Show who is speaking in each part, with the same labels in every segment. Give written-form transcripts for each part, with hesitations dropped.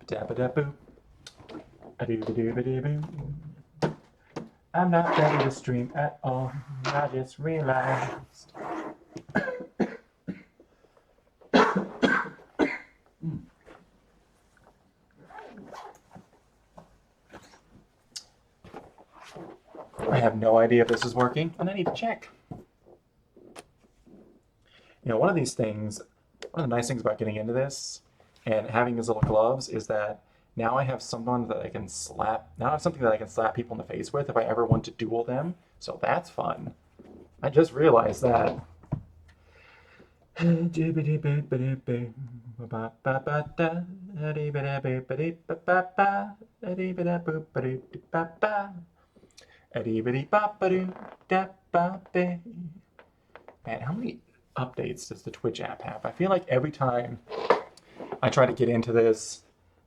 Speaker 1: Dabba-dabba-boo. A-doo-ba-doo-ba-doo-boo. I'm not ready to stream at all. I just realized. I have no idea if this is working, and I need to check. You know, one of the nice things about getting into this and having these little gloves is that now I have someone that I can slap. Now I have something that I can slap people in the face with if I ever want to duel them. So that's fun. I just realized that. Man, how many updates does the Twitch app have? I feel like every time I try to get into this,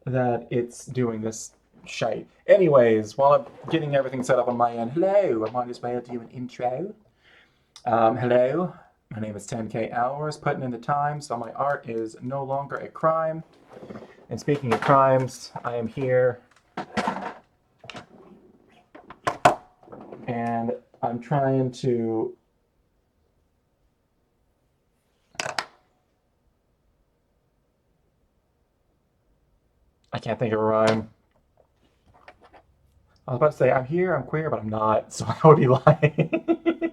Speaker 1: that it's doing this shite. Anyways, while I'm getting everything set up on my end, hello, I might as well do an intro. Hello, my name is 10K Hours, putting in the time, so my art is no longer a crime. And speaking of crimes, I am here, and I'm trying to I can't think of a rhyme. I was about to say, I'm here, I'm queer, but I'm not, so I would be lying.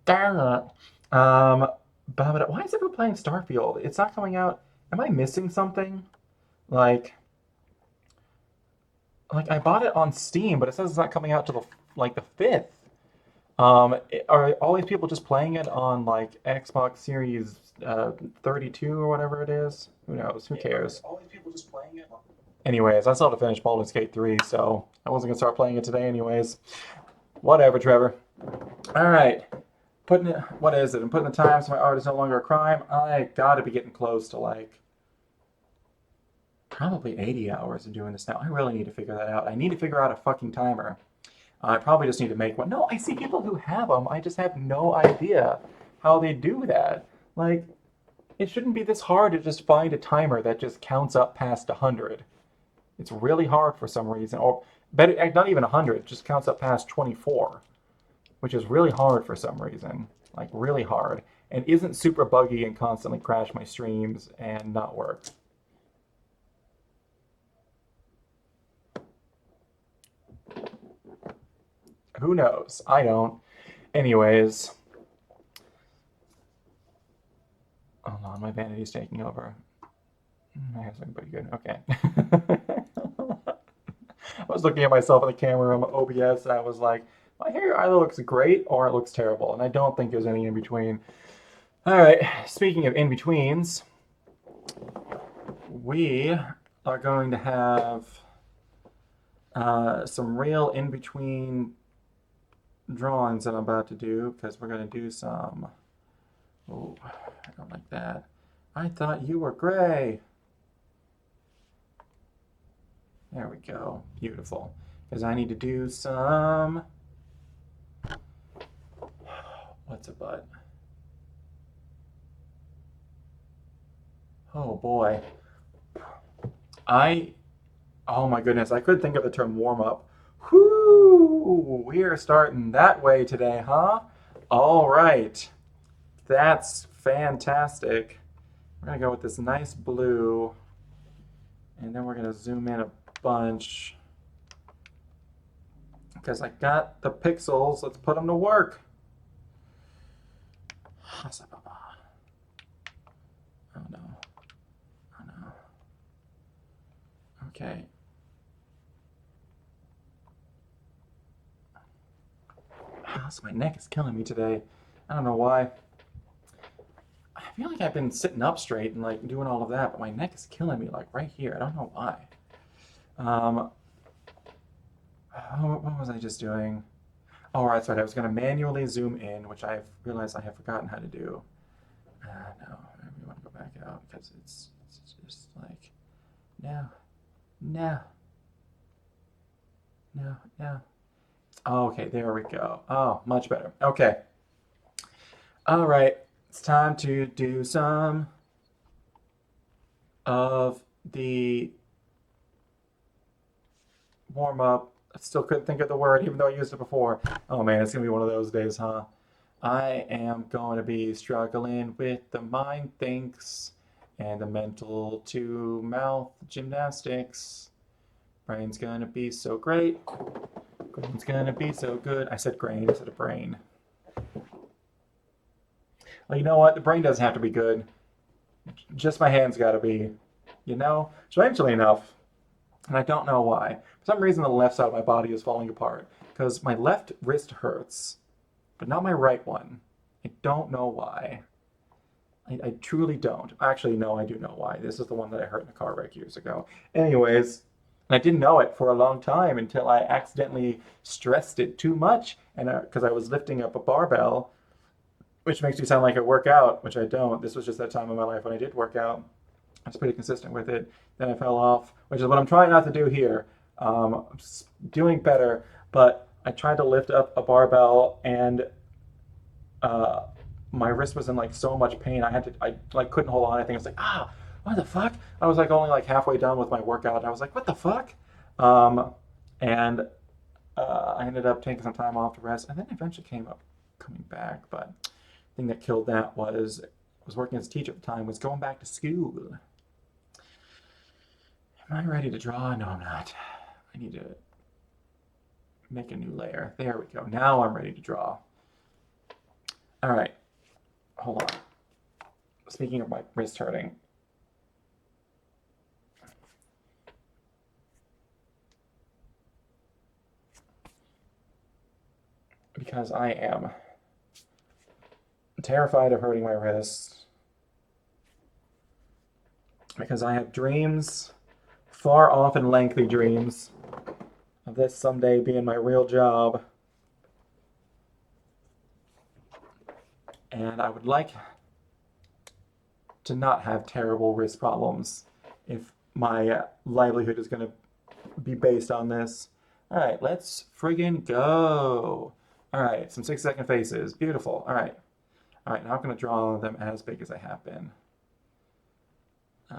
Speaker 1: Darn it. But why is everyone playing Starfield? It's not coming out. Am I missing something? Like, I bought it on Steam, but it says it's not coming out till the 5th. Are all these people just playing it on like Xbox Series 32 or whatever it is? Who knows? Who cares? All these people just playing it. Anyways, I still have to finish Baldur's Gate 3, so I wasn't gonna start playing it today anyways. Whatever, Trevor. All right, what is it? I'm putting the time so my art is no longer a crime. I gotta be getting close to like probably 80 hours of doing this now. I really need to figure that out. I need to figure out a fucking timer. I probably just need to make one. No, I see people who have them. I just have no idea how they do that. Like, it shouldn't be this hard to just find a timer that just counts up past 100. It's really hard for some reason. Or better, not even 100, just counts up past 24, which is really hard for some reason. Like, really hard. And isn't super buggy and constantly crash my streams and not work. Who knows? I don't. Anyways. Hold on, my vanity's taking over. I have something pretty good. Okay. I was looking at myself in the camera on OBS and I was like, my hair either looks great or it looks terrible. And I don't think there's any in between. All right, speaking of in betweens, we are going to have some real in between drawings that I'm about to do because we're going to do some. Oh, I don't like that. I thought you were gray. There we go. Beautiful. Because I need to do some. What's a butt? Oh boy. Oh my goodness, I could think of the term warm up. Whoo! We are starting that way today, huh? All right. That's fantastic. We're gonna go with this nice blue, and then we're gonna zoom in a bunch because I got the pixels. Let's put them to work. Oh no. Oh no. Okay. So my neck is killing me today. I don't know why. I feel like I've been sitting up straight and like doing all of that, but my neck is killing me like right here. I don't know why. What was I just doing? Oh, that's right. I was going to manually zoom in, which I've realized I have forgotten how to do. No, we want to go back out because it's just like, no, no, no, no. Oh, okay, there we go. Oh, much better. Okay. All right. It's time to do some of the warm up. I still couldn't think of the word, even though I used it before. Oh man, it's gonna be one of those days, huh? I am going to be struggling with the mind thinks and the mental to mouth gymnastics. Brain's gonna be so great. Brain's gonna be so good. I said grain instead of brain. Well, you know what? The brain doesn't have to be good. Just my hands gotta be, you know? Strangely enough, and I don't know why. For some reason, the left side of my body is falling apart because my left wrist hurts, but not my right one. I don't know why. I truly don't. Actually, no, I do know why. This is the one that I hurt in a car wreck years ago. Anyways, I didn't know it for a long time until I accidentally stressed it too much, and because I was lifting up a barbell, which makes me sound like I work out, which I don't. This was just that time in my life when I did work out. I was pretty consistent with it. Then I fell off, which is what I'm trying not to do here. I'm doing better, but I tried to lift up a barbell and uh, my wrist was in like so much pain. I like couldn't hold on anything. I was like, what the fuck? I was like only like halfway done with my workout. And I was like, what the fuck? Um, and I ended up taking some time off to rest, and then eventually coming back. But the thing that killed that was I was working as a teacher at the time. Was going back to school. Am I ready to draw? No, I'm not. I need to make a new layer. There we go. Now I'm ready to draw. All right. Hold on. Speaking of my wrist hurting, because I am terrified of hurting my wrist, because I have dreams, far off and lengthy dreams, of this someday being my real job. And I would like to not have terrible wrist problems if my livelihood is going to be based on this. All right, let's friggin' go. All right, some 6-second faces. Beautiful. All right. All right, now I'm going to draw them as big as I have been. I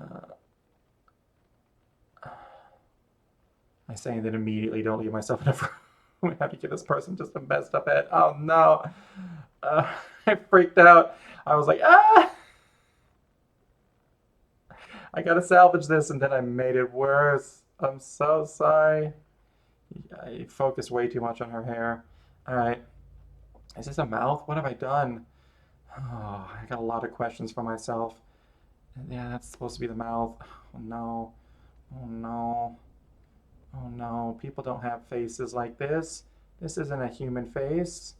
Speaker 1: say that immediately, don't leave myself enough room. I have to give this person just a messed up head. Oh no. I freaked out. I was like, I gotta salvage this, and then I made it worse. I'm so sorry. I focused way too much on her hair. All right. Is this a mouth? What have I done? Oh, I got a lot of questions for myself. Yeah, that's supposed to be the mouth. Oh no. Oh no. Oh no. People don't have faces like this. This isn't a human face.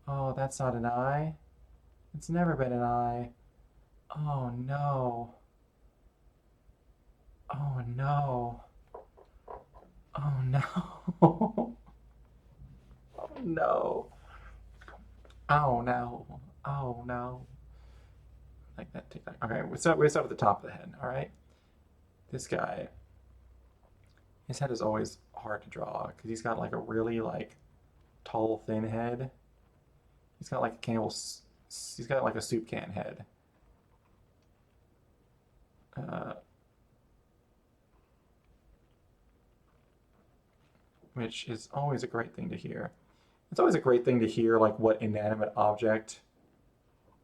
Speaker 1: Oh, that's not an eye. It's never been an eye. Oh no. Oh no. Oh no. Oh no. Oh no. Oh no. Like that. Take that. Okay, we start at the top of the head. All right. This guy, his head is always hard to draw because he's got like a really like tall, thin head. He's got like a Campbell's. He's got like a soup can head. Uh, which is always a great thing to hear. It's always a great thing to hear like what inanimate object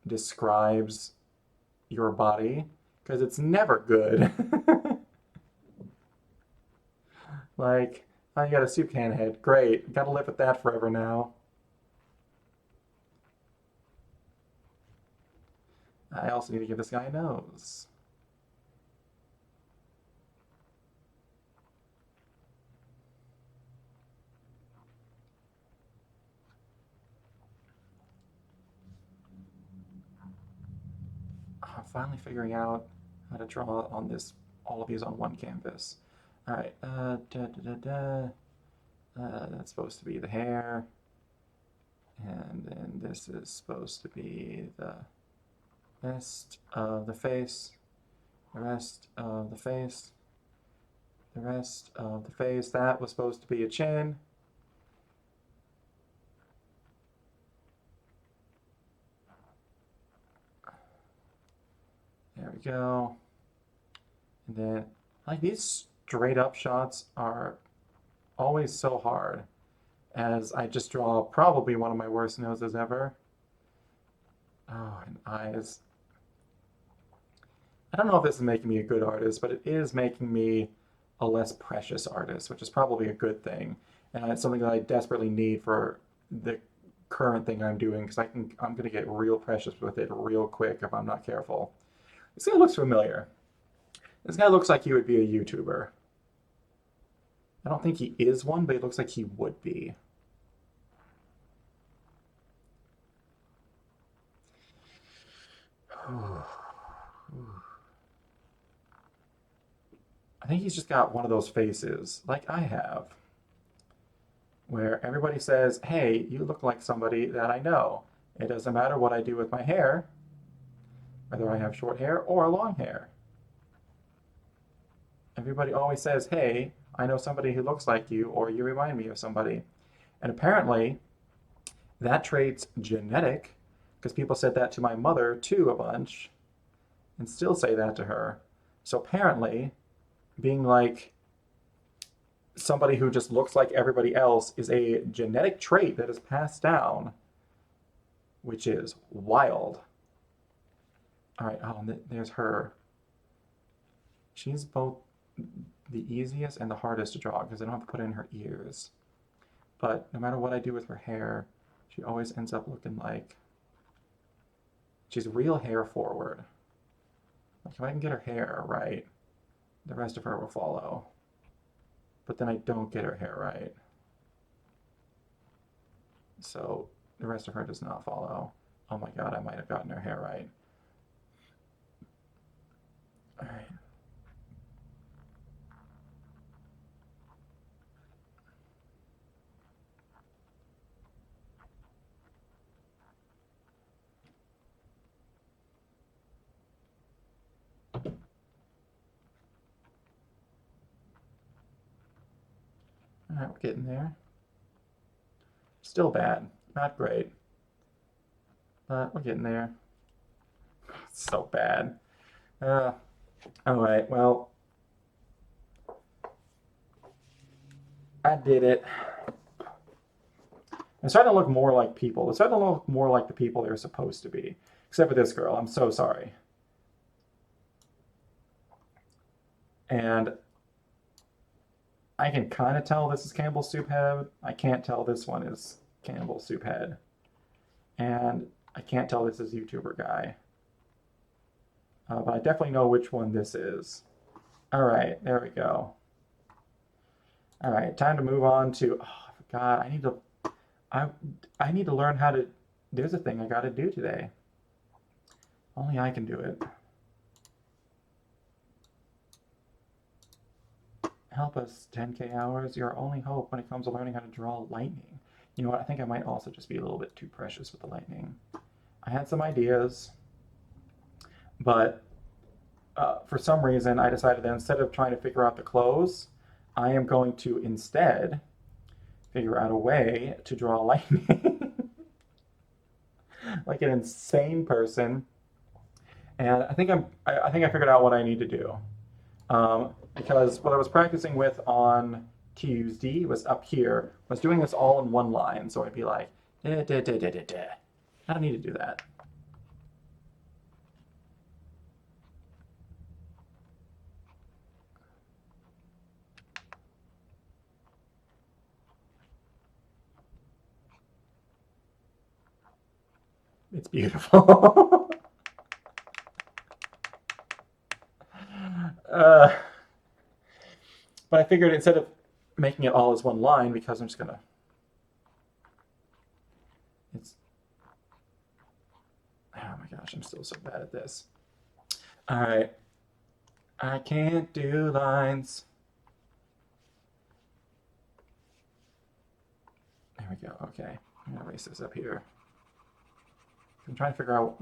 Speaker 1: describes your body because it's never good. Like, oh, you got a soup can head. Great. Got to live with that forever now. I also need to give this guy a nose. I'm finally figuring out how to draw on this, all of these on one canvas. All right. That's supposed to be the hair. And then this is supposed to be the rest of the face, the rest of the face, the rest of the face. That was supposed to be a chin. There we go. And then, like, these straight up shots are always so hard, as I just draw probably one of my worst noses ever. Oh, and eyes. I don't know if this is making me a good artist, but it is making me a less precious artist, which is probably a good thing. And it's something that I desperately need for the current thing I'm doing because I'm gonna get real precious with it real quick if I'm not careful. This guy looks familiar. This guy looks like he would be a YouTuber. I don't think he is one, but he looks like he would be. I think he's just got one of those faces, like I have, where everybody says, hey, you look like somebody that I know. It doesn't matter what I do with my hair, whether I have short hair or long hair. Everybody always says, hey, I know somebody who looks like you, or you remind me of somebody. And apparently, that trait's genetic, because people said that to my mother too a bunch, and still say that to her. So apparently, being like somebody who just looks like everybody else is a genetic trait that is passed down, which is wild. All right, oh, there's her. She's both the easiest and the hardest to draw because I don't have to put in her ears. But no matter what I do with her hair, she always ends up looking like she's real hair forward. Like if I can get her hair right, the rest of her will follow. But then I don't get her hair right. So the rest of her does not follow. Oh my god, I might have gotten her hair right. All right. All right, we're getting there. Still bad. Not great. But we're getting there. It's so bad. All right, well, I did it. They're starting to look more like people. They're starting to look more like the people they're supposed to be. Except for this girl. I'm so sorry. And I can kind of tell this is Campbell's Soup Head. I can't tell this one is Campbell's Soup Head. And I can't tell this is YouTuber guy. But I definitely know which one this is. All right, there we go. All right, time to move on to. Oh, I forgot. I need to learn how to. There's a thing I got to do today. Only I can do it. Help us, 10K hours. Your only hope when it comes to learning how to draw lightning. You know what? I think I might also just be a little bit too precious with the lightning. I had some ideas, but for some reason I decided that instead of trying to figure out the clothes, I am going to instead figure out a way to draw lightning like an insane person. And I think I figured out what I need to do. Because what I was practicing with on Tuesday was up here. I was doing this all in one line, so I'd be like, da, da, da, da, da, da. I don't need to do that. It's beautiful. uh, but I figured instead of making it all as one line, because I'm just gonna, it's, oh my gosh, I'm still so bad at this. All right, I can't do lines. There we go. Okay, I'm gonna erase this up here. I'm trying to figure out.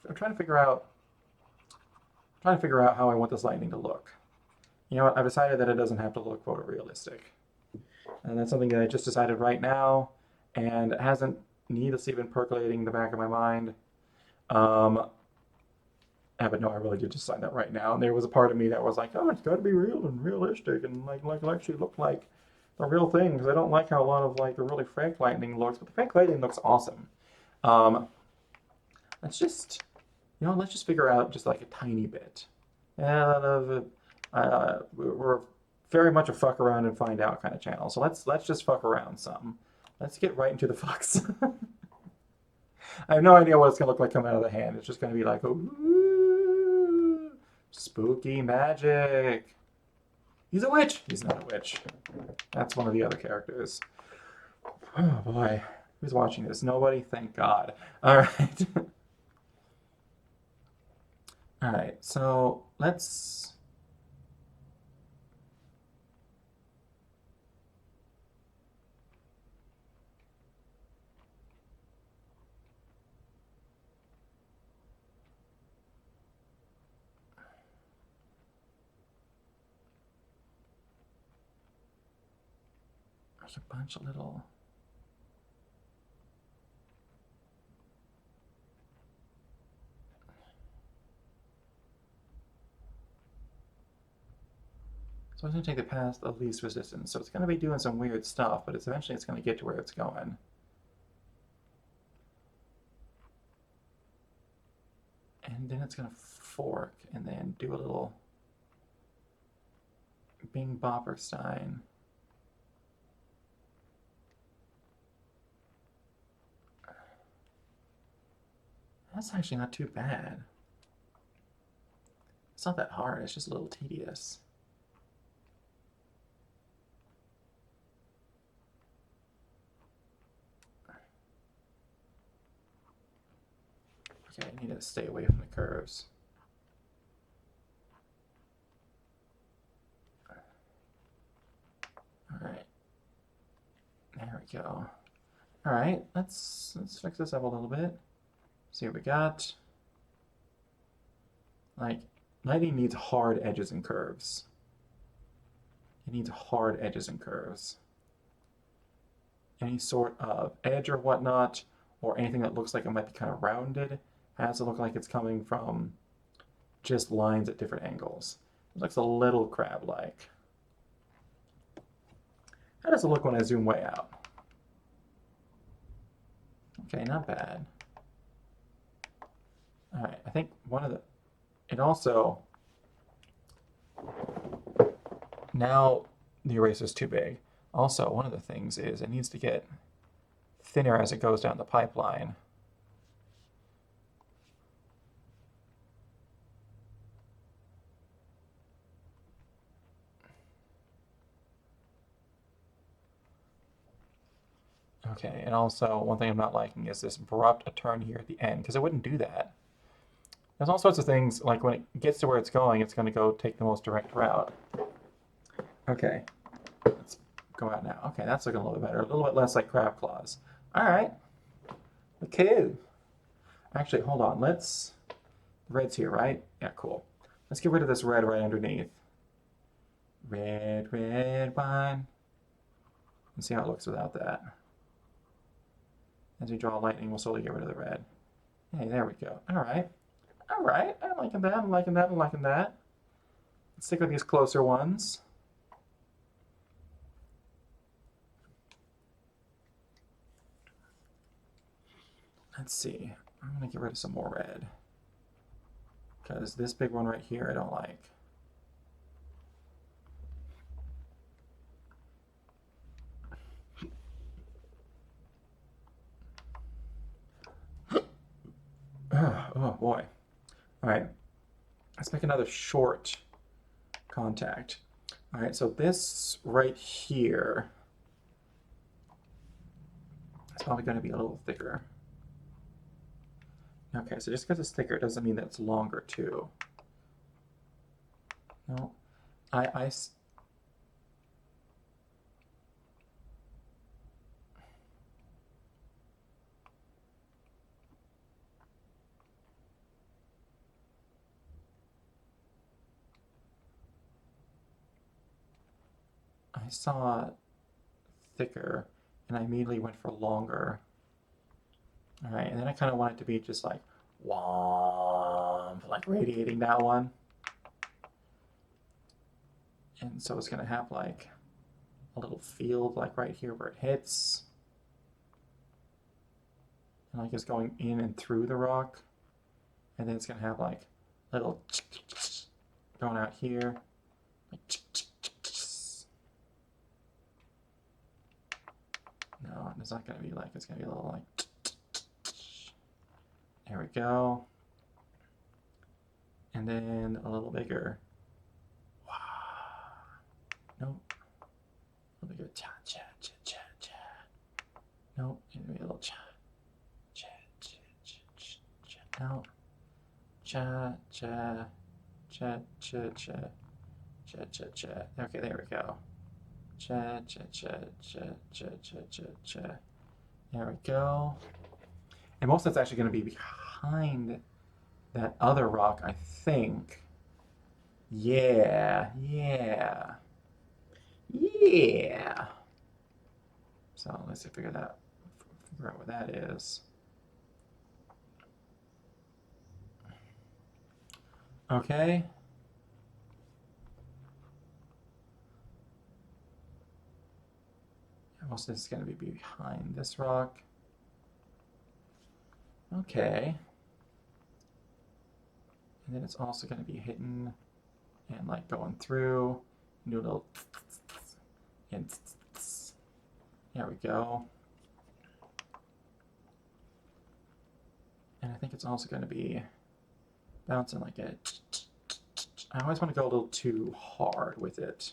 Speaker 1: I'm trying to figure out. I'm trying to figure out how I want this lightning to look. You know what? I've decided that it doesn't have to look photorealistic, and that's something that I just decided right now, and it hasn't needlessly been percolating in the back of my mind. Um, but no, I really did just sign that right now. And there was a part of me that was like, oh, it's got to be real and realistic and like actually look like the real thing because I don't like how a lot of like the really fake lightning looks, but the fake lightning looks awesome. Um, let's just, let's just figure out just like a tiny bit. And we're very much a fuck around and find out kind of channel. So let's just fuck around some. Let's get right into the fucks. I have no idea what it's gonna look like coming out of the hand. It's just gonna be like, ooh, spooky magic. He's a witch. He's not a witch. That's one of the other characters. Oh boy, who's watching this? Nobody. Thank God. All right. All right. So let's. There's a bunch of little. So it's going to take the path of least resistance. So it's going to be doing some weird stuff, but eventually it's going to get to where it's going. And then it's going to fork and then do a little Bing Bopperstein. That's actually not too bad. It's not that hard, it's just a little tedious. Okay, I need to stay away from the curves. Alright. There we go. Alright, let's fix this up a little bit. See what we got. Like, lighting needs hard edges and curves. It needs hard edges and curves. Any sort of edge or whatnot, or anything that looks like it might be kind of rounded, has to look like it's coming from just lines at different angles. It looks a little crab-like. How does it look when I zoom way out? Okay, not bad. All right, I think one of the, it also, now the eraser's too big. Also, one of the things is it needs to get thinner as it goes down the pipeline. Okay, and also one thing I'm not liking is this abrupt turn here at the end, because it wouldn't do that. There's all sorts of things, like when it gets to where it's going to go take the most direct route. Okay, let's go out now. Okay, that's looking a little bit better. A little bit less like crab claws. All right. Okay. Actually, hold on. Let's, the red's here, right? Yeah, cool. Let's get rid of this red right underneath. Red, red wine. And see how it looks without that. As we draw lightning, we'll slowly get rid of the red. Hey, there we go. All right. All right. I'm liking that. I'm liking that. I'm liking that. Let's stick with these closer ones. Let's see. I'm going to get rid of some more red. Because this big one right here I don't like. Oh boy. All right. Let's make another short contact. All right, so this right here is probably going to be a little thicker. Okay, so just because it's thicker doesn't mean that it's longer too. No, I saw thicker and I immediately went for longer. All right, and then I kind of want it to be just like womp. like radiating that one. And so it's going to have like a little field like right here where it hits. And like it's going in and through the rock. And then it's going to have like little going out here. Like no, it's not going to be like, it's going to be a little like, there we go. And then a little bigger. Wow. Nope. A little bigger. Cha, cha, cha, cha, cha. Nope. Maybe a little cha. Cha, cha, cha, cha, cha. No. Cha, cha, cha, cha, cha. Cha, cha, cha. Okay, there we go. Cha, cha, cha, cha, cha, cha, cha, cha. There we go. And most of that's actually going to be behind that other rock, I think. Yeah, yeah, yeah. So let's see, figure out what that is. Okay. Most of this is going to be behind this rock. Okay. And then it's also going to be hitting and like going through. Do a little and there we go. And I think it's also going to be bouncing like a. I always want to go a little too hard with it.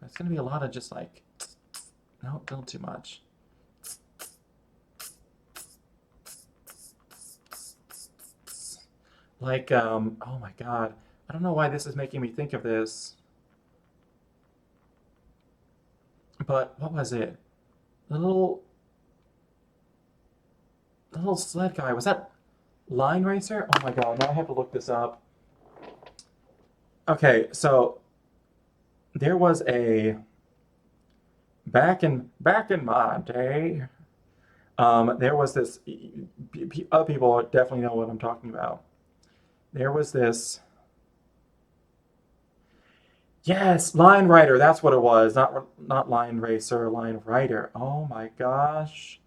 Speaker 1: It's going to be a lot of just like, no, a little too much. Like, oh my God. I don't know why this is making me think of this. But what was it? The little sled guy. Was that Line Racer? Oh my God, now I have to look this up. Okay, so there was a back in my day, there was this. Other people definitely know what I'm talking about. There was this. Yes, Line Rider. That's what it was. Not Line Racer, Line Rider. Oh my gosh.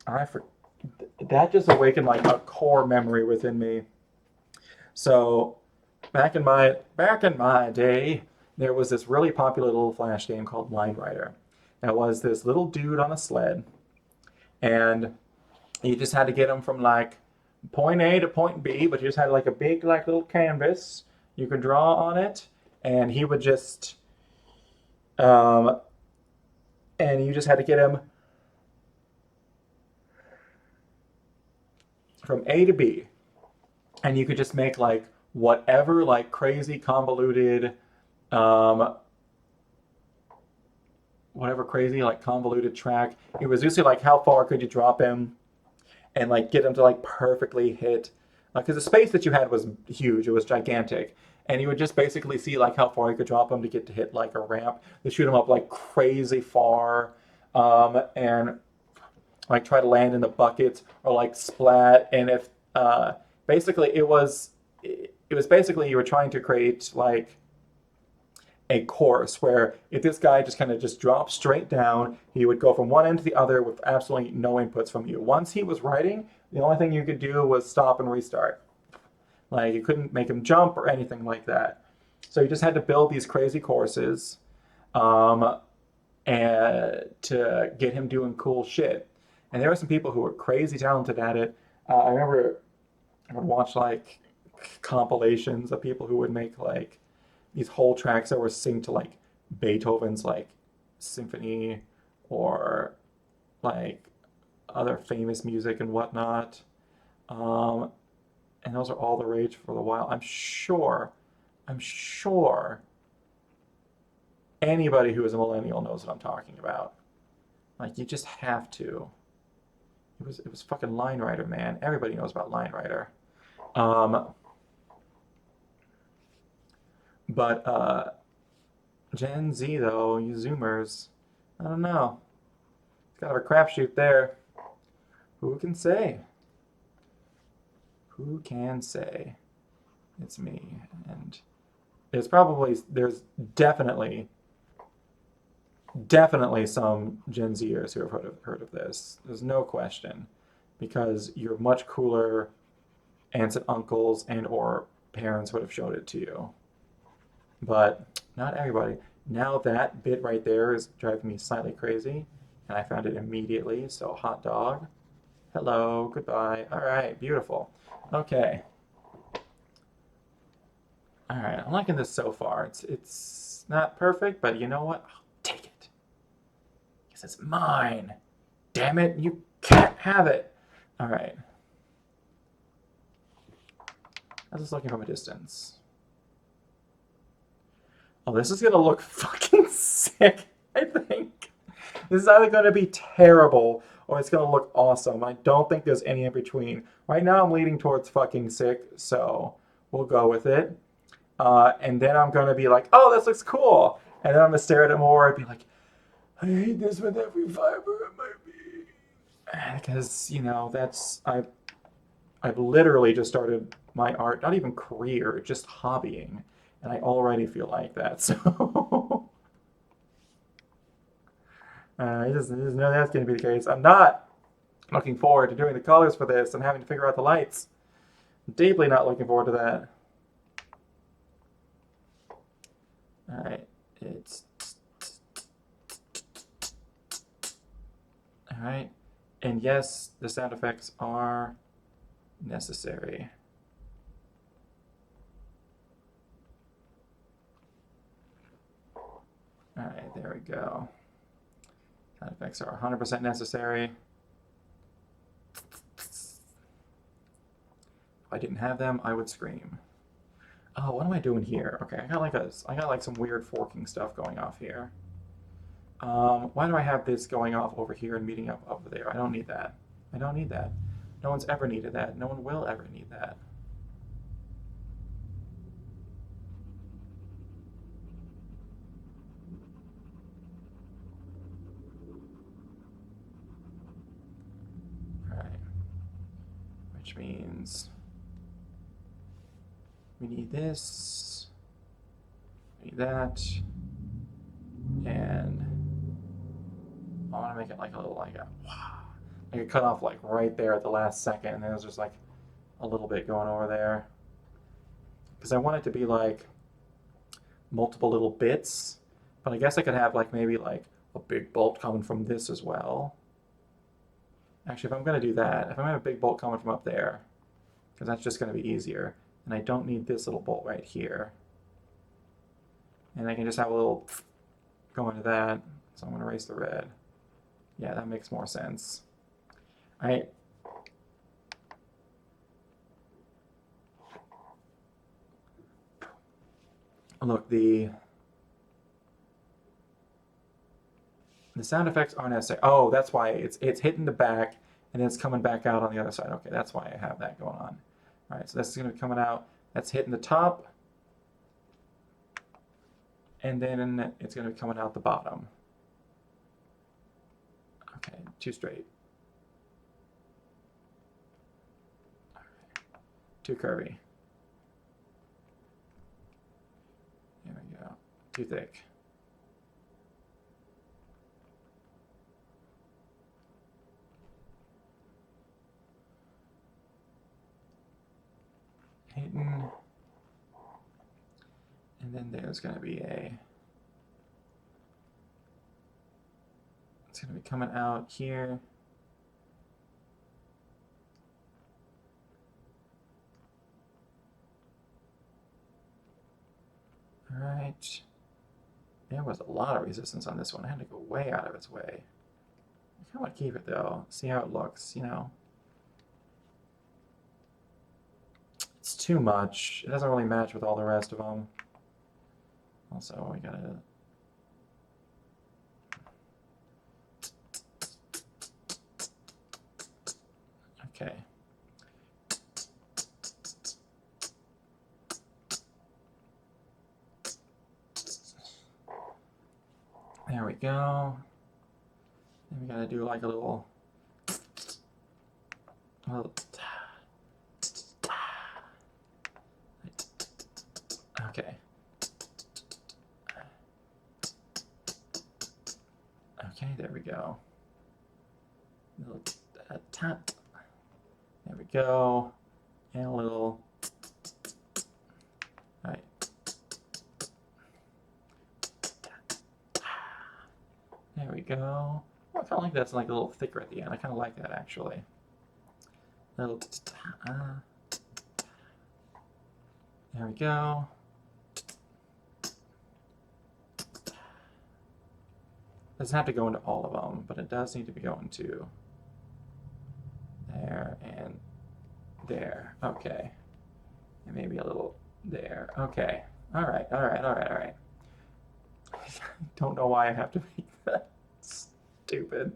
Speaker 1: That just awakened like a core memory within me. So back in my day, there was this really popular little flash game called Line Rider. That was this little dude on a sled, and you just had to get him from like point A to point B, but you just had like a big like little canvas. You could draw on it, and he would just, um, and you just had to get him from A to B, and you could just make like whatever like crazy convoluted, um, whatever crazy like convoluted track. It was usually like how far could you drop him, and like get him to like perfectly hit, because the space that you had was huge. It was gigantic, and you would just basically see like how far you could drop him to get to hit like a ramp to shoot him up like crazy far, and like try to land in the buckets or like splat. And if basically it was basically you were trying to create like a course where if this guy just kind of just dropped straight down, he would go from one end to the other with absolutely no inputs from you. Once he was riding, the only thing you could do was stop and restart. Like you couldn't make him jump or anything like that. So you just had to build these crazy courses, um, and to get him doing cool shit. And there were some people who were crazy talented at it. I remember I would watch like compilations of people who would make like these whole tracks that were synced to like Beethoven's like symphony or like other famous music and whatnot. Um, and those are all the rage for a while. I'm sure anybody who is a millennial knows what I'm talking about. Like you just have to. It was fucking Line Rider, man. Everybody knows about Line Rider. Um, but Gen Z though, you Zoomers, I don't know. It's kind of a crapshoot there. Who can say? Who can say it's me? And there's definitely some Gen Zers who have heard of this. There's no question, because your much cooler aunts and uncles and or parents would have showed it to you. But not everybody. Now that bit right there is driving me slightly crazy, and I found it immediately. So hot dog. Hello, goodbye. All right, beautiful. Okay. All right, I'm liking this so far. It's not perfect, but you know what? I'll take it. Because it's mine. Damn it, you can't have it. All right. I was just looking from a distance. Oh, this is gonna look fucking sick, I think. This is either gonna be terrible or it's gonna look awesome. I don't think there's any in between. Right now I'm leaning towards fucking sick, so we'll go with it. And then I'm gonna be like, oh, this looks cool. And then I'm gonna stare at it more and be like, I hate this with every fiber of my being. Because, you know, I've literally just started my art, not even career, just hobbying. And I already feel like that, so I just know that's going to be the case. I'm not looking forward to doing the colors for this and having to figure out the lights. I'm deeply not looking forward to that. All right, it's all right, and yes, the sound effects are necessary. All right, there we go. Sound effects are 100% necessary. If I didn't have them, I would scream. Oh, what am I doing here? Okay, I got like some weird forking stuff going off here. Why do I have this going off over here and meeting up over there? I don't need that. I don't need that. No one's ever needed that. No one will ever need that. All right. Which means we need this, we need that, and I want to make it like a little like a I could cut off like right there at the last second, and then there's just like a little bit going over there because I want it to be like multiple little bits, but I guess I could have like maybe like a big bolt coming from this as well. Actually, if I'm going to do that, if I'm going to have a big bolt coming from up there, because that's just going to be easier, and I don't need this little bolt right here, and I can just have a little go into that, so I'm going to erase the red. Yeah, that makes more sense. All right. Look, the sound effects aren't necessary. Oh, that's why it's hitting the back and then it's coming back out on the other side. Okay, that's why I have that going on. All right, so that's going to be coming out. That's hitting the top, and then it's going to be coming out the bottom. Okay, too straight. Too curvy. There we go. Too thick. Hitting. And then there's going to be it's going to be coming out here. All right. There was a lot of resistance on this one. I had to go way out of its way. I kind of want to keep it though. See how it looks, you know. It's too much. It doesn't really match with all the rest of them. Also, we gotta... Okay. There we go. Then we gotta do like a little Okay. Okay, there we go. A little tap. There we go. And a little. All right. There we go. Oh, I kind of like that's like a little thicker at the end. I kind of like that actually. Little. There we go. Doesn't have to go into all of them, but it does need to be going to there and there. Okay. And maybe a little there. Okay. All right. All right. All right. All right. I don't know why I have to make that stupid.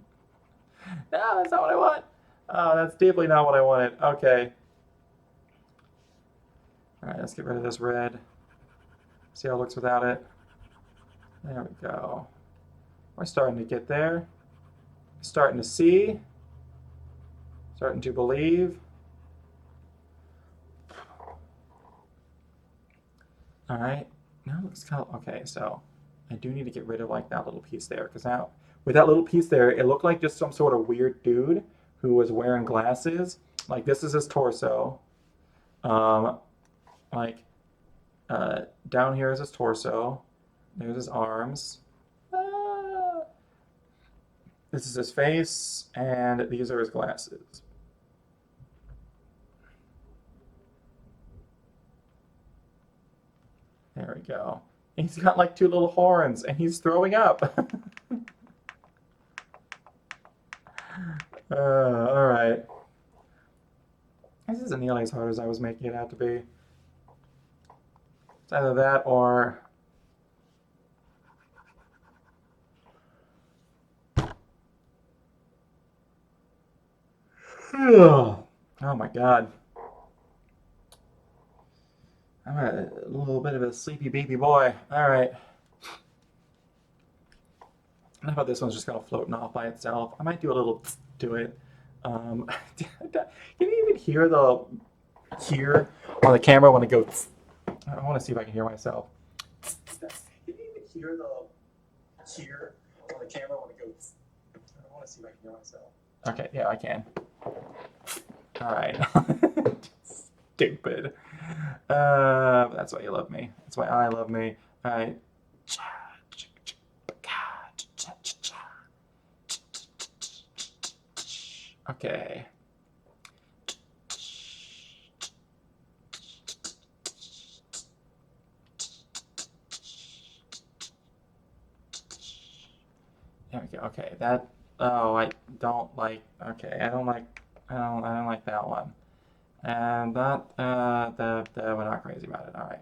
Speaker 1: No, that's not what I want. Oh, that's deeply not what I wanted. Okay. All right, let's get rid of this red. See how it looks without it. There we go. We're starting to get there. Starting to see. Starting to believe. All right. Now it looks kind of okay. So I do need to get rid of like that little piece there, because now with that little piece there, it looked like just some sort of weird dude who was wearing glasses. Like this is his torso. Like down here is his torso. There's his arms. This is his face, and these are his glasses. There we go. He's got like two little horns, and he's throwing up. All right. This isn't nearly as hard as I was making it out to be. It's either that or... Oh my God. I'm a little bit of a sleepy baby boy. All right. How about this one's just kind of floating off by itself? I might do a little to it. Can you even hear the on the camera when it goes? I want to see if I can hear myself. Can you even hear the on the camera when it goes? I want to see if I can hear myself. Okay, yeah, I can. All right. Stupid. That's why you love me. That's why I love me. All right. Okay. There we go. Okay, that. Oh, I don't like. Okay, I don't like. I don't like that one. And that. We're not crazy about it. All right.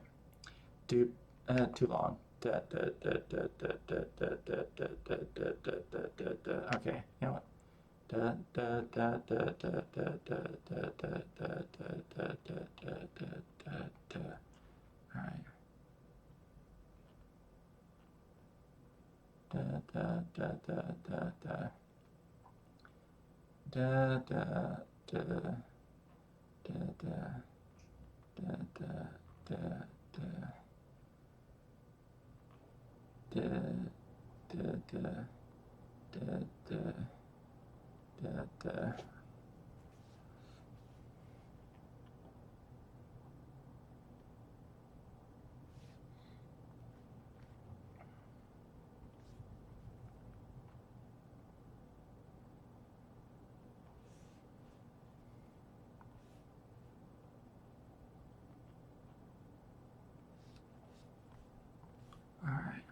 Speaker 1: Dude, too long. Okay. You know what? All right. All right.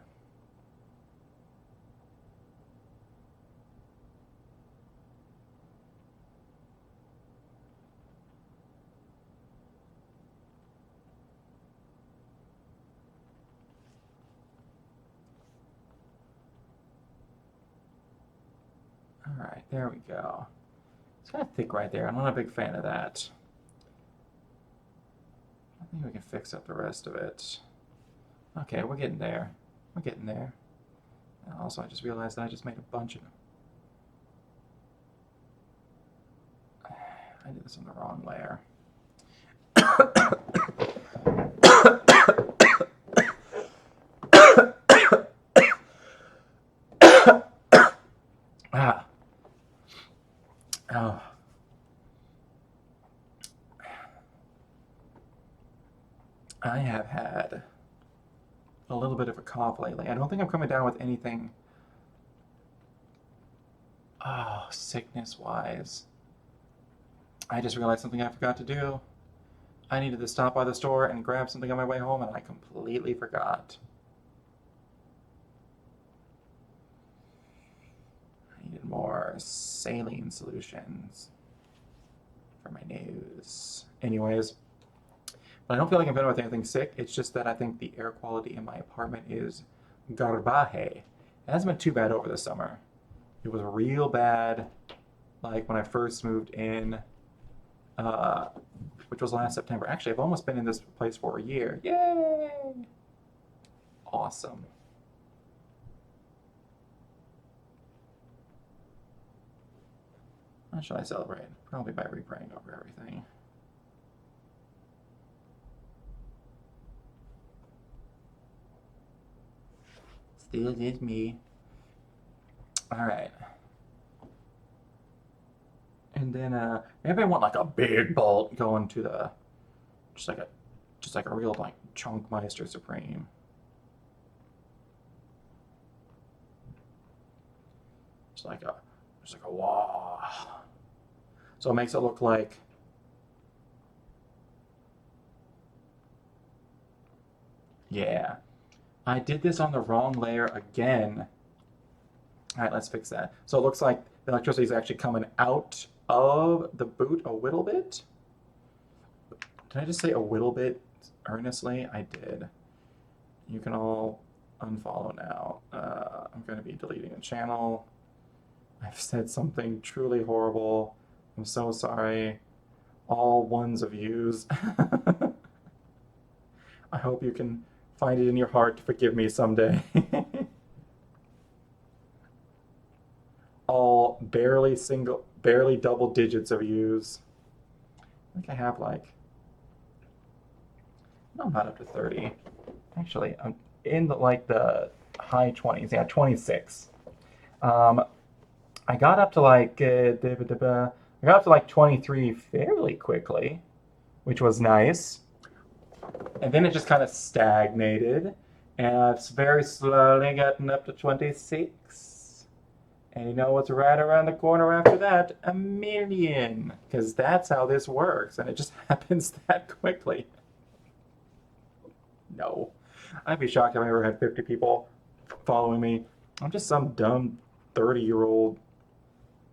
Speaker 1: All right, there we go. It's kind of thick right there. I'm not a big fan of that. I think we can fix up the rest of it. Okay, we're getting there. We're getting there. And also, I just realized that I just made a bunch of... I did this on the wrong layer. have had a little bit of a cough lately. I don't think I'm coming down with anything, sickness-wise. I just realized something I forgot to do. I needed to stop by the store and grab something on my way home, and I completely forgot. I needed more saline solutions for my nose. Anyways, but I don't feel like I'm dealing with anything sick. It's just that I think the air quality in my apartment is garbaje. It hasn't been too bad over the summer. It was real bad, like when I first moved in, which was last September. Actually, I've almost been in this place for a year. Yay! Awesome. How should I celebrate? Probably by re-praying over everything. Still just me. Alright. And then maybe I want like a big bolt going to the just like a real like Chunkmeister Supreme. Just like a wow. So it makes it look like yeah. I did this on the wrong layer again. All right, let's fix that. So it looks like the electricity is actually coming out of the boot a little bit. Did I just say a little bit earnestly? I did. You can all unfollow now. I'm going to be deleting the channel. I've said something truly horrible. I'm so sorry. All ones of yous. I hope you can find it in your heart to forgive me someday. All barely double digits of yous. I think I have like, no, I'm not up to 30. Actually, I'm in the high 20s. Yeah, 26. I got up to like I got up to like 23 fairly quickly, which was nice. And then it just kind of stagnated, and it's very slowly gotten up to 26. And you know what's right around the corner after that? A million. Because that's how this works, and it just happens that quickly. No. I'd be shocked if I ever had 50 people following me. I'm just some dumb 30-year-old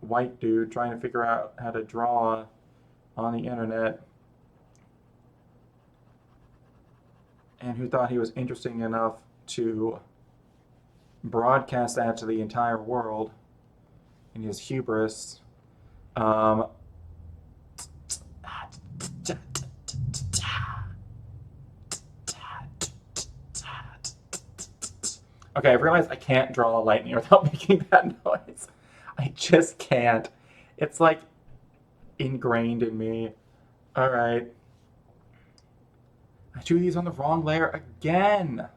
Speaker 1: white dude trying to figure out how to draw on the internet, and who thought he was interesting enough to broadcast that to the entire world in his hubris. Okay, I've realized I can't draw lightning without making that noise. I just can't. It's like ingrained in me. All right. I drew these on the wrong layer again.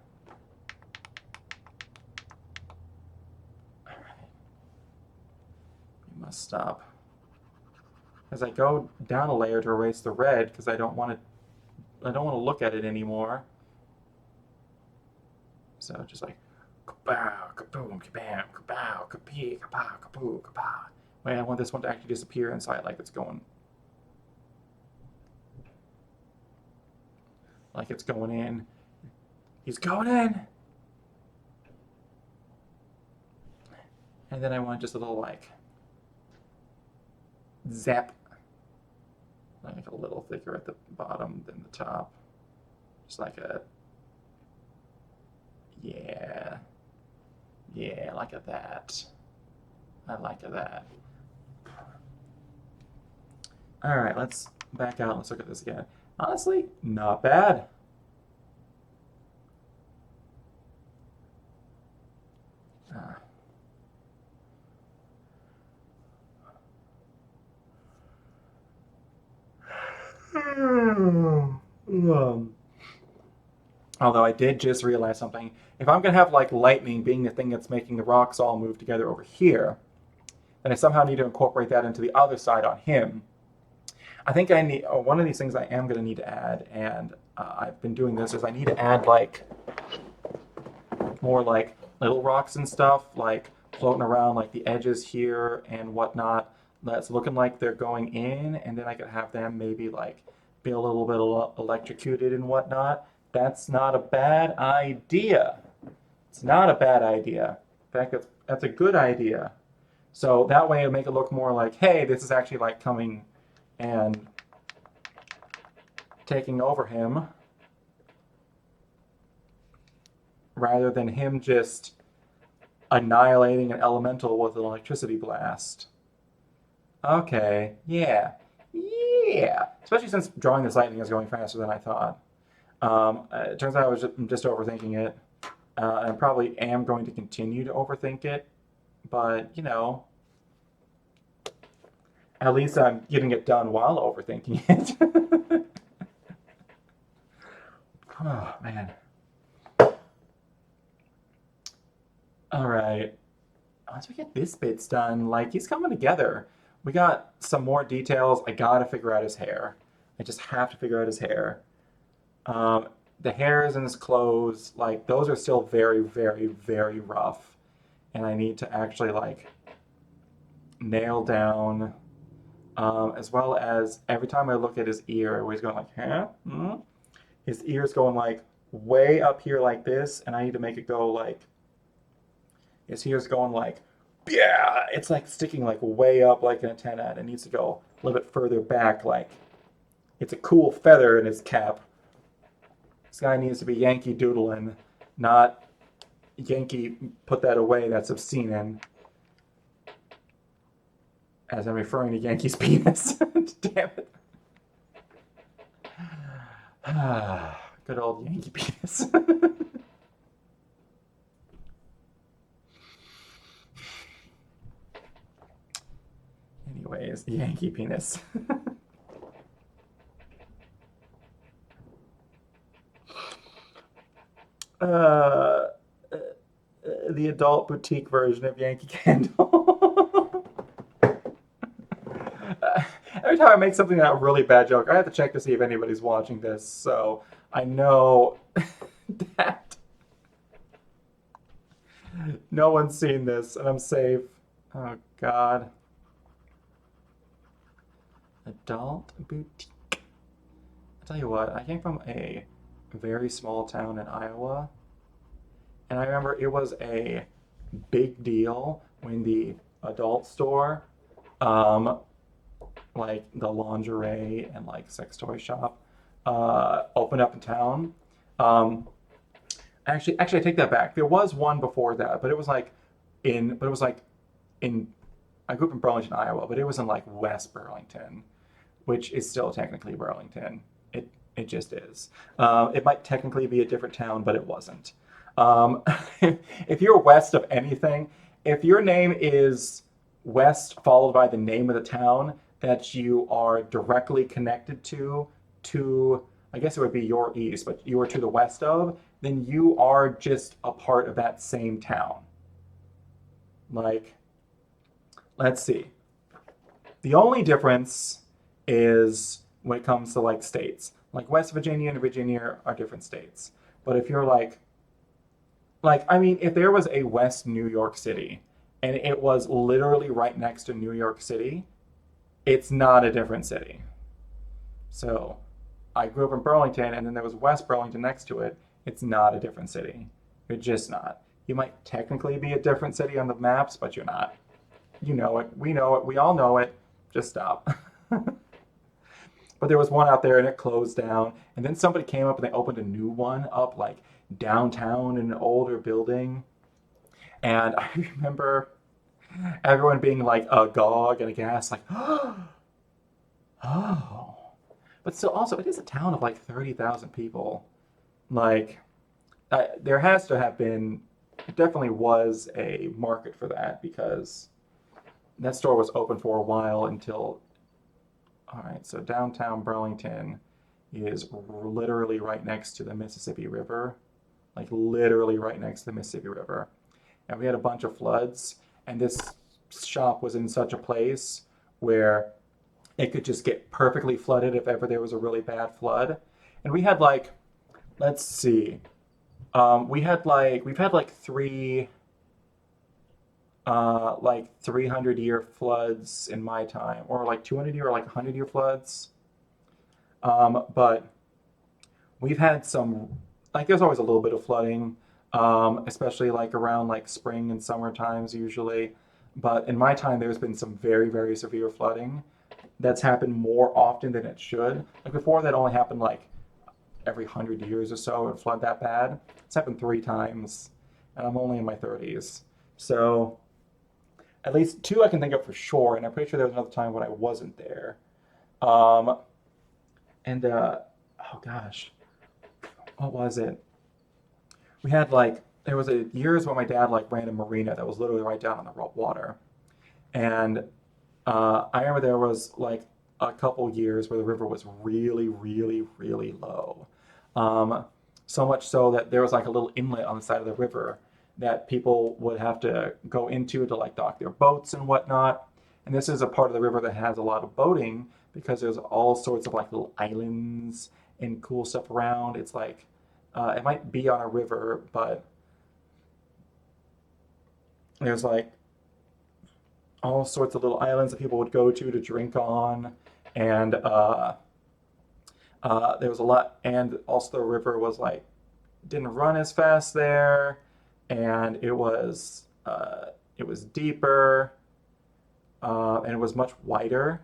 Speaker 1: All right. We must stop. As I go down a layer to erase the red, because I don't want to look at it anymore. So just like kapow, kaboom, kabam, kapow, kapee, kapow, kapoo, kapow. Wait, I want this one to actually disappear inside like it's going. Like it's going in. He's going in! And then I want just a little like zap. Like a little thicker at the bottom than the top. Just like a yeah. Yeah, like a that. I like a that. Alright, let's back out. Let's look at this again. Honestly, not bad. Although I did just realize something. If I'm going to have like lightning being the thing that's making the rocks all move together over here, then I somehow need to incorporate that into the other side on him. I think I need one of these things I am going to need to add, and I've been doing this is I need to add like more like little rocks and stuff like floating around like the edges here and whatnot that's looking like they're going in, and then I could have them maybe like be a little bit electrocuted and whatnot. That's not a bad idea. It's not a bad idea. In fact, that's a good idea. So that way it'll make it look more like, hey, this is actually like coming and taking over him rather than him just annihilating an elemental with an electricity blast. Okay, yeah. Yeah. Especially since drawing this lightning is going faster than I thought. It turns out I was just overthinking it. I probably am going to continue to overthink it, but, you know, at least I'm getting it done while overthinking it. Oh, man. All right. Once we get this bits done, like, he's coming together. We got some more details. I gotta figure out his hair. I just have to figure out his hair. Um, the hairs in his clothes, like, those are still very, very, very rough. And I need to actually, like, nail down, as well as every time I look at his ear, where he's going like, huh? Hmm? His ear's going, like, way up here like this, and I need to make it go, like, his ear's going, like, yeah, it's like sticking like way up like an antenna, and it needs to go a little bit further back, like it's a cool feather in his cap. This guy needs to be Yankee doodling, not Yankee put that away, that's obscene, and as I'm referring to Yankee's penis. Damn it. Good old Yankee penis. Anyways, Yankee penis. uh, the adult boutique version of Yankee Candle. Every time I make something that really bad joke, I have to check to see if anybody's watching this, so I know that no one's seen this and I'm safe. Oh God. Adult boutique. I tell you what, I came from a very small town in Iowa, and I remember it was a big deal when the adult store, um, like the lingerie and like sex toy shop, opened up in town. Um, actually, I take that back. There was one before that, but it was like but it was like in. I grew up in Burlington, Iowa, but it was in like West Burlington, which is still technically Burlington. It just is. It might technically be a different town, but it wasn't. Um, if you're west of anything, if your name is West followed by the name of the town that you are directly connected to, I guess it would be your east, but you are to the west of, then you are just a part of that same town. Like, let's see. The only difference is when it comes to like states. Like West Virginia and Virginia are different states. But if you're like I mean, if there was a West New York City and it was literally right next to New York City, it's not a different city. So I grew up in Burlington and then there was West Burlington next to it. It's not a different city. You're just not. You might technically be a different city on the maps, but you're not. You know it. We know it. We all know it. Just stop. But there was one out there and it closed down. And then somebody came up and they opened a new one up like downtown in an older building. And I remember everyone being like agog and aghast, like, oh. But still, also, it is a town of like 30,000 people. Like, there has to have been, it definitely was a market for that because that store was open for a while until, all right, so downtown Burlington is literally right next to the Mississippi River, like literally right next to the Mississippi River. And we had a bunch of floods, and this shop was in such a place where it could just get perfectly flooded if ever there was a really bad flood. And we had like, let's see, we've had like 300-year floods in my time, or like 200-year or like 100-year floods. But we've had some, like there's always a little bit of flooding, especially like around like spring and summer times usually. But in my time, there's been some very, very severe flooding that's happened more often than it should. Like before, that only happened like every 100 years or so. It would flood that bad. It's happened 3 times, and I'm only in my 30s. So at least two I can think of for sure, and I'm pretty sure there was another time when I wasn't there. Um, and oh gosh, what was it? We had like there was a years when my dad like ran a marina that was literally right down on the water, and I remember there was like a couple years where the river was really, really, really low. Um, so much so that there was like a little inlet on the side of the river that people would have to go into to like dock their boats and whatnot. And this is a part of the river that has a lot of boating because there's all sorts of like little islands and cool stuff around. It's like it might be on a river, but there's like all sorts of little islands that people would go to drink on, and there was a lot, and also the river was like didn't run as fast there, and it was deeper, and it was much wider.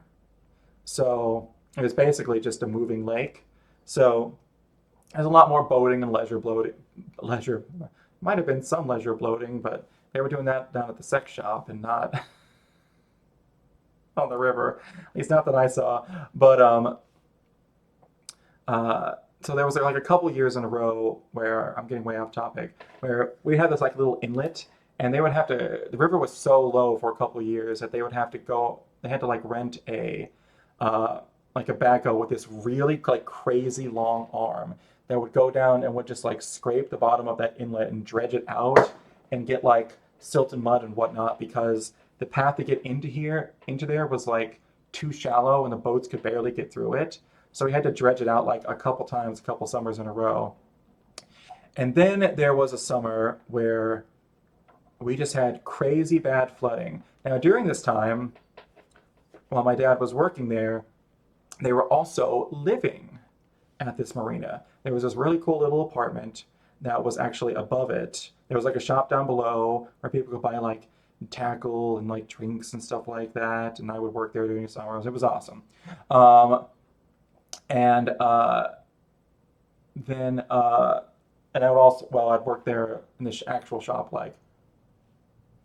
Speaker 1: So it was basically just a moving lake. So there's a lot more boating and leisure bloating. Leisure might have been some leisure bloating, but they were doing that down at the sex shop and not on the river. At least not that I saw. But so there was like a couple years in a row where I'm getting way off topic, where we had this like little inlet, and they would have to. The river was so low for a couple years that they would have to go. They had to like rent uh, like a backhoe with this really like crazy long arm that would go down and would just like scrape the bottom of that inlet and dredge it out and get like silt and mud and whatnot because the path to get into there was like too shallow and the boats could barely get through it. So we had to dredge it out like a couple times, a couple summers in a row. And then there was a summer where we just had crazy bad flooding. Now, during this time, while my dad was working there, they were also living at this marina. There was this really cool little apartment that was actually above it. There was like a shop down below where people could buy like tackle and like drinks and stuff like that. And I would work there during the summers. It was awesome. Um, and then and I would also well I'd work there in the actual shop like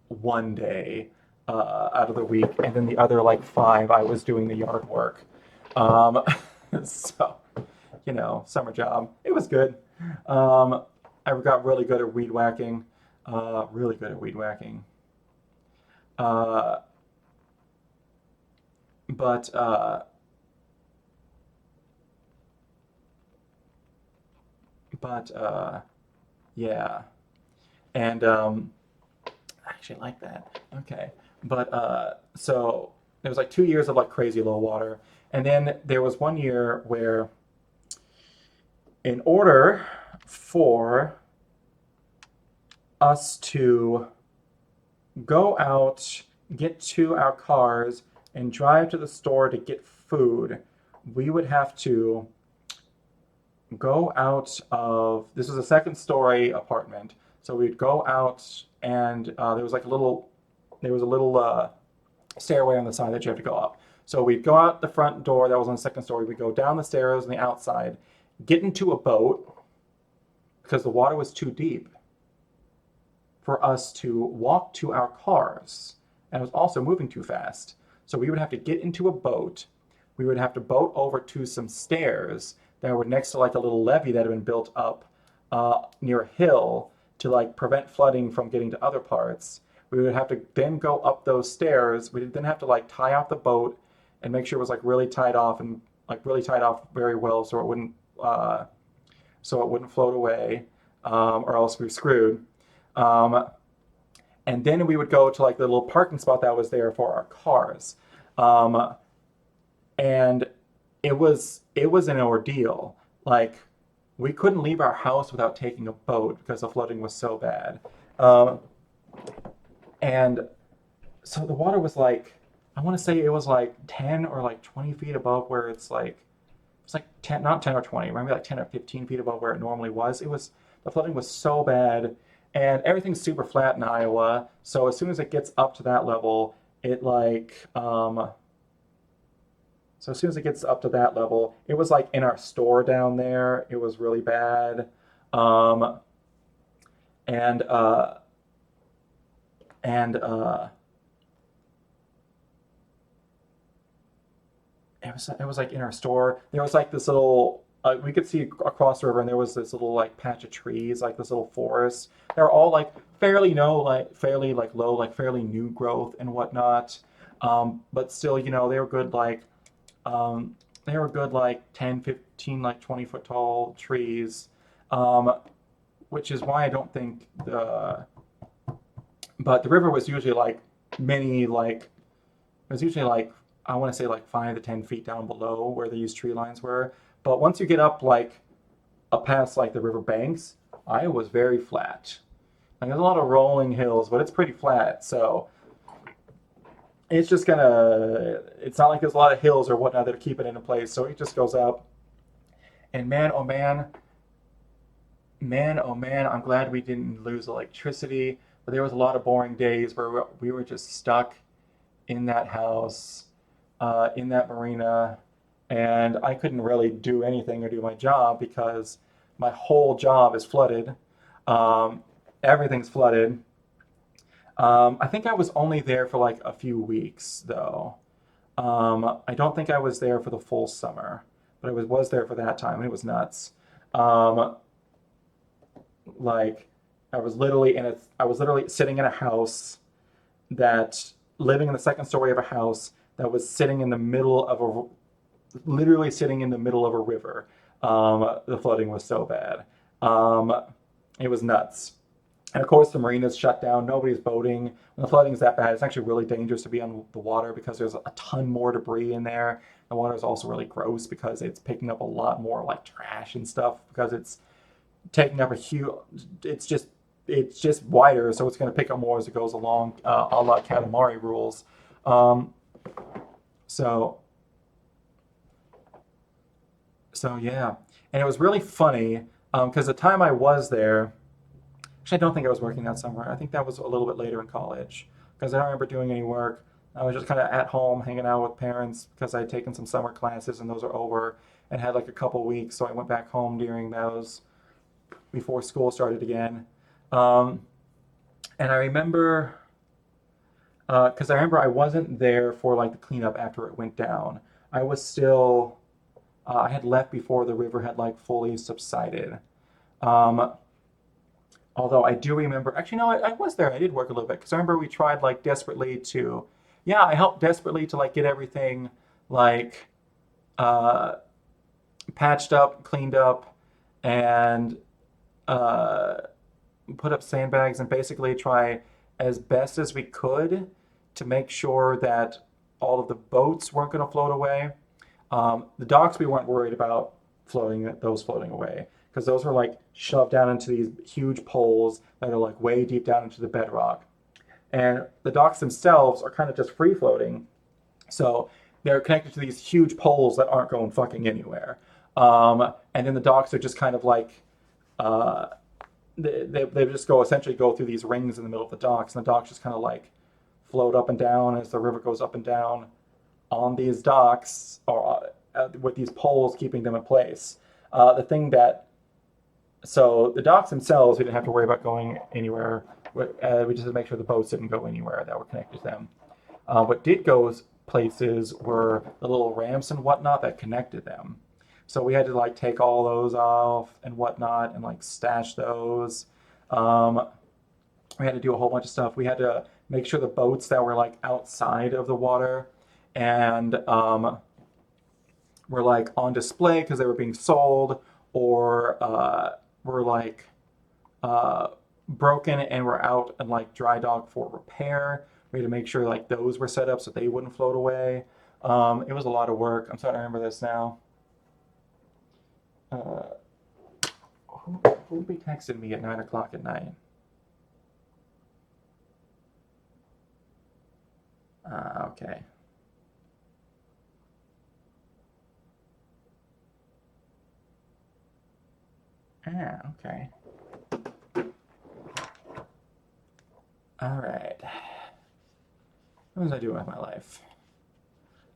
Speaker 1: one day out of the week, and then the other like 5 I was doing the yard work. Um, so summer job. It was good. I got really good at weed whacking. Really good at weed whacking. Uh, but but yeah, and I actually like that. Okay, but so there was like 2 years of like crazy low water, and then there was one year where, in order for us to go out, get to our cars, and drive to the store to get food, we would have to go out of this was a second story apartment. So we'd go out, and there was a little stairway on the side that you have to go up. So we'd go out the front door that was on the second story. We'd go down the stairs on the outside, get into a boat because the water was too deep for us to walk to our cars, and it was also moving too fast. So we would have to get into a boat. We would have to boat over to some stairs that were next to like a little levee that had been built up near a hill to like prevent flooding from getting to other parts. We would have to then go up those stairs. We would then have to like tie off the boat and make sure it was like really tied off and like really tied off very well uh, so it wouldn't float away, or else we were screwed. Um, and then we would go to like the little parking spot that was there for our cars. Um, and it was an ordeal. Like we couldn't leave our house without taking a boat because the flooding was so bad. Um, and so the water was like, I want to say it was like 10 or like 20 feet above where it's like 10, not 10 or 20, maybe like 10 or 15 feet above where it normally was. The flooding was so bad, and everything's super flat in Iowa. So as soon as it gets up to that level, it like, so as soon as it gets up to that level, it was like in our store down there. It was really bad. Um, and, uh, and, it was like in our store. There was like this little we could see across the river, and there was this little like patch of trees, like this little forest. They were all like fairly like low, like fairly new growth and whatnot. But still, they were good um, they were good like 10, 15, like 20-foot tall trees. Um, which is why I don't think but the river was usually like many like it was usually like I want to say like 5 to 10 feet down below where these tree lines were. But once you get up past like the river banks, Iowa was very flat. Like there's a lot of rolling hills, but it's pretty flat. So it's just gonna. It's not like there's a lot of hills or whatnot that are keeping it in place. So it just goes up. And man, oh man, man, oh man, I'm glad we didn't lose electricity. But there was a lot of boring days where we were just stuck in that house, in that marina, and I couldn't really do anything or do my job because my whole job is flooded. Um, Everything's flooded. I think I was only there for like a few weeks though. I don't think I was there for the full summer, but I was there for that time, and it was nuts. Um, like I was literally sitting in a house that living in the second story of a house that was sitting in the middle of literally sitting in the middle of a river. The flooding was so bad. Um, it was nuts. And of course, the marina's shut down. Nobody's boating. When the flooding is that bad, it's actually really dangerous to be on the water because there's a ton more debris in there. The water is also really gross because it's picking up a lot more like trash and stuff because it's taking up a huge. It's just it's just wider, so it's going to pick up more as it goes along, a la Katamari rules. Um, so so yeah, and it was really funny because the time I was there, actually, I don't think I was working that summer. I think that was a little bit later in college because I don't remember doing any work. I was just kind of at home hanging out with parents because I had taken some summer classes and those are over and had like a couple weeks. So I went back home during those before school started again. Um, and I remember, because I remember I wasn't there for like the cleanup after it went down. I was still, I had left before the river had like fully subsided. Um, Although I do remember, actually, no, I was there. I did work a little bit because I remember we tried like desperately to, yeah, I helped desperately to like get everything like uh, patched up, cleaned up, and uh, put up sandbags and basically try as best as we could to make sure that all of the boats weren't going to float away. The docks we weren't worried about those floating away because those were like shoved down into these huge poles that are like way deep down into the bedrock. And the docks themselves are kind of just free floating, so they're connected to these huge poles that aren't going fucking anywhere. And then the docks are just kind of like uh, they just essentially go through these rings in the middle of the docks, and the docks just kind of like float up and down as the river goes up and down on these docks or with these poles keeping them in place. The thing that so the docks themselves, we didn't have to worry about going anywhere. We just had to make sure the boats didn't go anywhere that were connected to them. What did go places were the little ramps and whatnot that connected them. So we had to like take all those off and whatnot and like stash those. Um, we had to do a whole bunch of stuff. We had to make sure the boats that were like outside of the water and were like on display because they were being sold or were like uh, broken and were out and like dry dock for repair. We had to make sure like those were set up so they wouldn't float away. It was a lot of work. I'm starting to remember this now. Uh, Who will be texting me at 9 o'clock at night? Okay. Okay. All right. What was I doing with my life?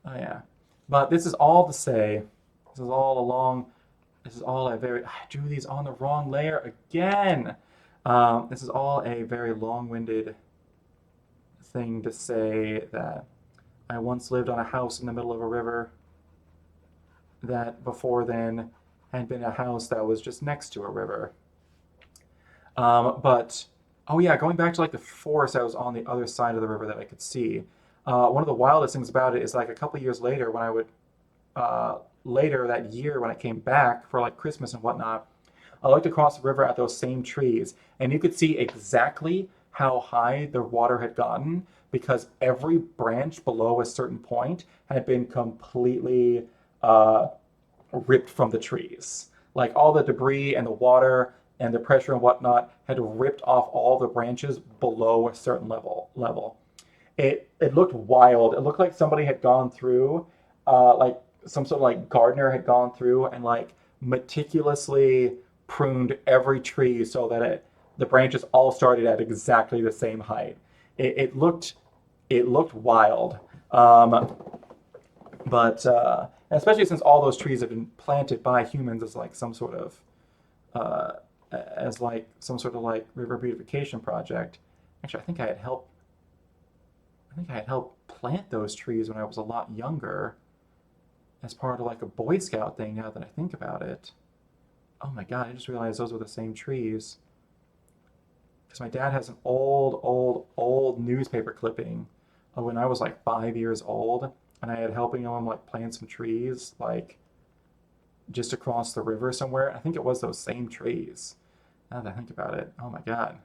Speaker 1: Oh yeah. But this is all to say, this is all along, this is all a very, I drew these on the wrong layer again. This is all a very long-winded thing to say that I once lived on a house in the middle of a river that before then had been a house that was just next to a river. But oh yeah, going back to like the forest that was on the other side of the river that I could see. One of the wildest things about it is like a couple years later when I would later that year when I came back for like Christmas and whatnot, I looked across the river at those same trees, and you could see exactly how high the water had gotten because every branch below a certain point had been completely uh, ripped from the trees. Like all the debris and the water and the pressure and whatnot had ripped off all the branches below a certain level. It looked wild. It looked like somebody had gone through, like some sort of like gardener had gone through and like meticulously pruned every tree so that the branches all started at exactly the same height. It looked wild. But especially since all those trees have been planted by humans as like some sort of uh, like river beautification project. Actually, I think I had helped plant those trees when I was a lot younger as part of like a Boy Scout thing. Now that I think about it, oh my God, I just realized those were the same trees because my dad has an old newspaper clipping of when I was like 5 years old, and I had helping him like plant some trees like just across the river somewhere. I think it was those same trees. Now that I think about it, oh my God,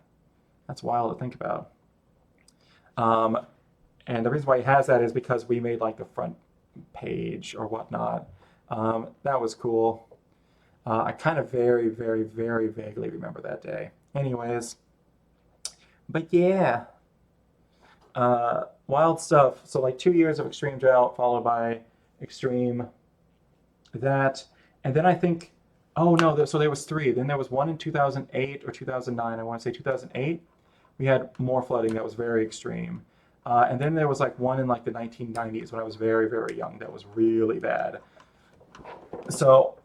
Speaker 1: that's wild to think about. Um, and the reason why he has that is because we made like the front page or whatnot. That was cool. I kind of very vaguely remember that day. Anyways, but yeah, wild stuff. So like 2 years of extreme drought followed by extreme that, and then I think, oh no, so there was three. Then there was one in 2008 or 2009. I want to say 2008. We had more flooding that was very extreme. And then there was like one in like the 1990s when I was very young that was really bad. So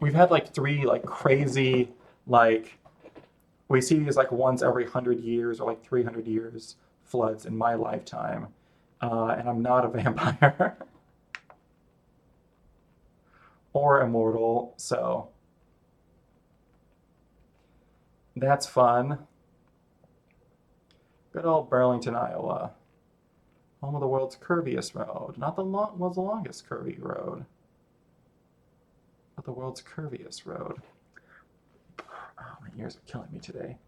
Speaker 1: we've had like three like crazy, like we see these like once every 100 years or like 300 years floods in my lifetime. And I'm not a vampire or immortal, so that's fun. Good old Burlington, Iowa, home of the world's curviest road. Not the was the longest curvy road, but the world's curviest road. Oh, my ears are killing me today.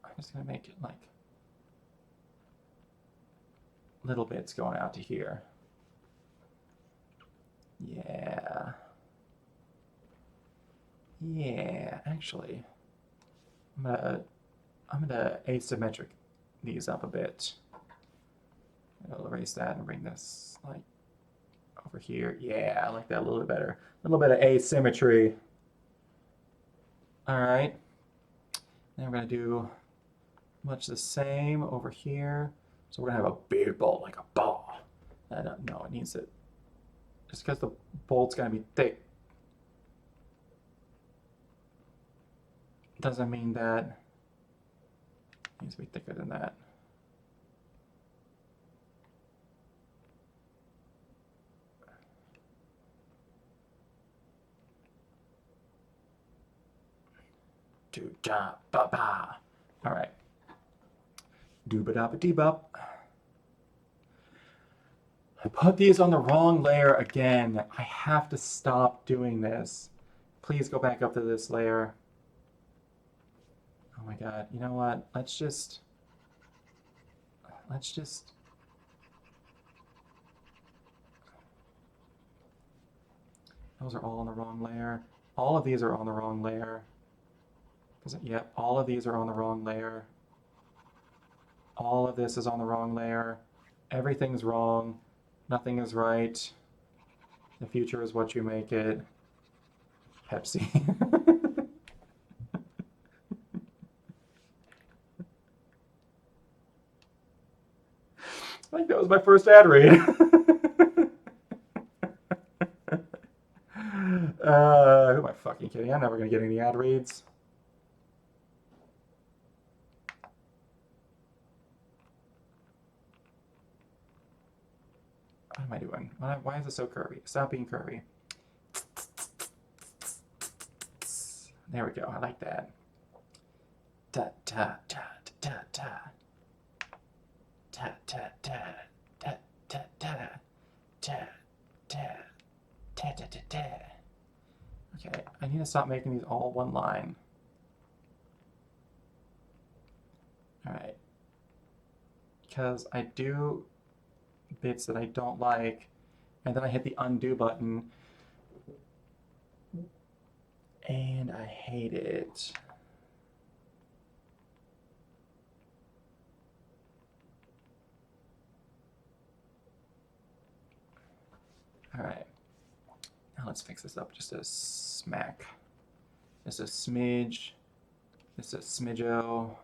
Speaker 1: I'm just gonna make it like little bits going out to here. Yeah. Yeah, actually, I'm gonna asymmetric these up a bit. I'll erase that and bring this like over here. Yeah, I like that a little bit better. A little bit of asymmetry. All right. Then we're gonna do much the same over here. So we're gonna have a big bolt like a ball. No, it needs it. Just because the bolt's gonna be thick doesn't mean that it needs to be thicker than that. Do da ba ba. All right. Do ba da ba dee bop. I put these on the wrong layer again. I have to stop doing this. Please go back up to this layer. Oh Oh my god, you know what? Let's just... Those are all on the wrong layer. All of these are on the wrong layer. Yep, all of these are on the wrong layer. All of this is on the wrong layer. Everything's wrong. Nothing is right. The future is what you make it. Pepsi. I think that was my first ad read. Who am I fucking kidding? I'm never gonna get any ad reads. What am I doing? Why is it so curvy? Stop being curvy. There we go. I like that. Ta ta ta ta ta ta ta ta ta ta ta ta ta ta ta ta ta. Okay, I need to stop making these all one line. All right, because I do bits that I don't like, and then I hit the undo button, and I hate it. All right, now let's fix this up just a smack, just a smidge, just a smidgo.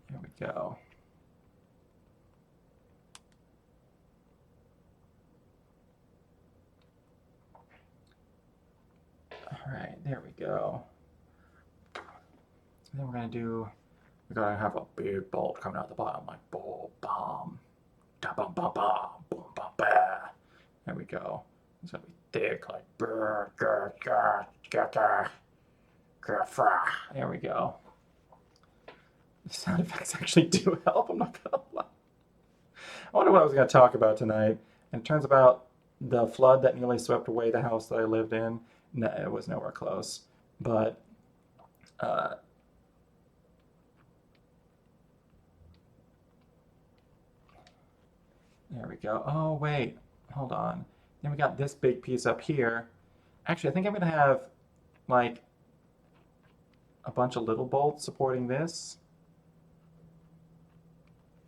Speaker 1: There we go. All right, there we go. And then we're gonna have a big bolt coming out the bottom, like boom, bomb, da bum bum bum, boom bum ba. There we go. It's gonna be thick, like brr, grr, grr, grr, grr, grr, grr. There we go. The sound effects actually do help. I'm not gonna lie. I wonder what I was gonna talk about tonight. And it turns out the flood that nearly swept away the house that I lived in. No, it was nowhere close. But there we go. Oh, wait. Hold on. Then we got this big piece up here. Actually, I think I'm going to have, like, a bunch of little bolts supporting this.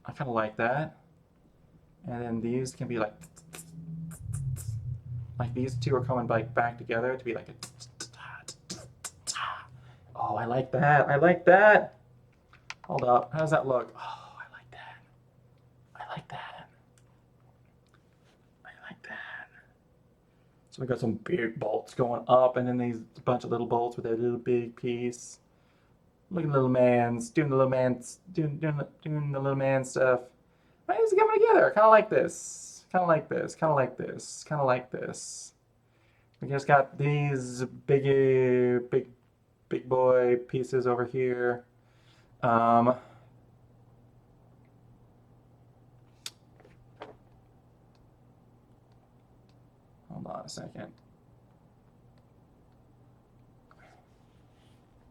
Speaker 1: I kind of like that. And then these can be, like these two are coming back together to be like a... Oh, I like that. I like that. Hold up. How does that look? Oh, I like that. I like that. I like that. So we got some big bolts going up, and then these bunch of little bolts with a little big piece. Look at the little man's doing the little man's doing the little man stuff. Why is it coming together? Kind of like this. Kind of like this. Kind of like this. Kind of like this. We just got these big boy pieces over here. Hold on a second.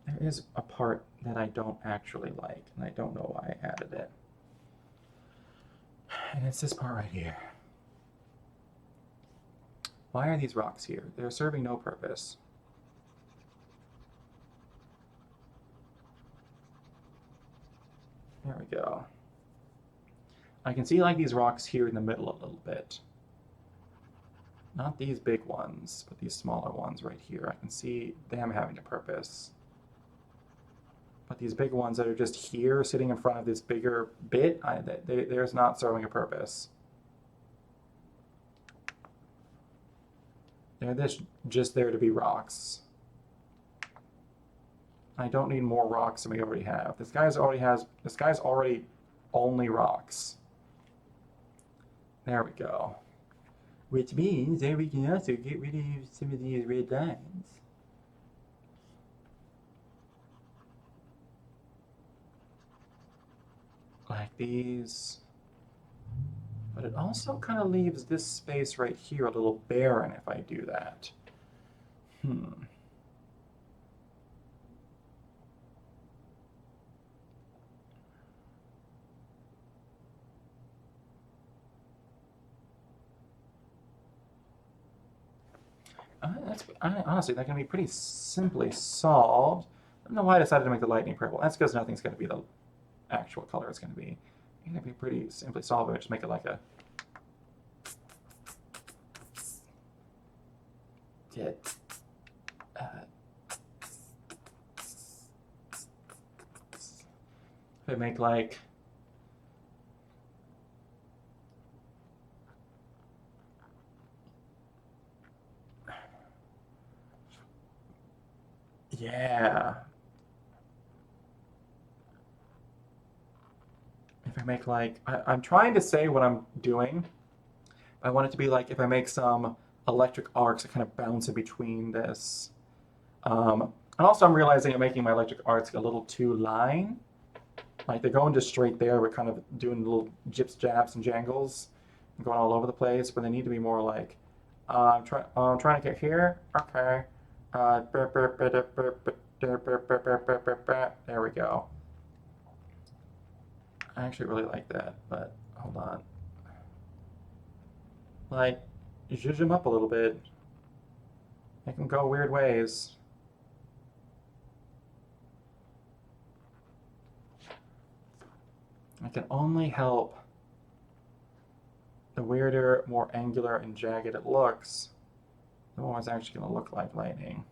Speaker 1: There is a part that I don't actually like, and I don't know why I added it. And it's this part right here. Why are these rocks here? They're serving no purpose. There we go. I can see like these rocks here in the middle a little bit. Not these big ones, but these smaller ones right here. I can see them having a purpose. But these big ones that are just here, sitting in front of this bigger bit, they're not serving a purpose. They're just there to be rocks. I don't need more rocks than we already have. This guy's already only rocks. There we go. Which means that we can also get rid of some of these red lines. Like these. But it also kind of leaves this space right here a little barren if I do that. Honestly, that can be pretty simply solved. I don't know why I decided to make the lightning purple. That's because nothing's going to be the actual color it's going to be. It's going to be pretty simply solved. Just make it like a... If I make like... Yeah. If I make like... I'm trying to say what I'm doing. I want it to be like if I make some electric arcs that kind of bounce in between this. And also I'm realizing I'm making my electric arcs a little too line. Like they're going just straight there. We're kind of doing little jips, jabs, and jangles, and going all over the place. But they need to be more like, I'm trying to get here. Okay. There we go. I actually really like that, but hold on. Like, zhuzh them up a little bit. Make them go weird ways. I can only help the weirder, more angular and jagged it looks, the more it's actually going to look like lightning.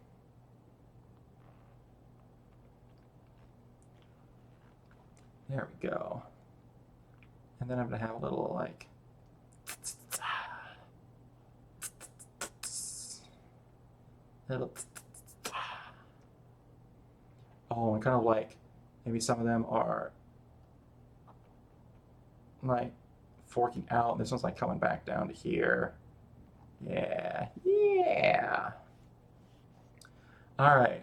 Speaker 1: There we go. And then I'm going to have a little like... little... Oh, and kind of like, maybe some of them are like forking out. This one's like coming back down to here. Yeah, yeah. All right.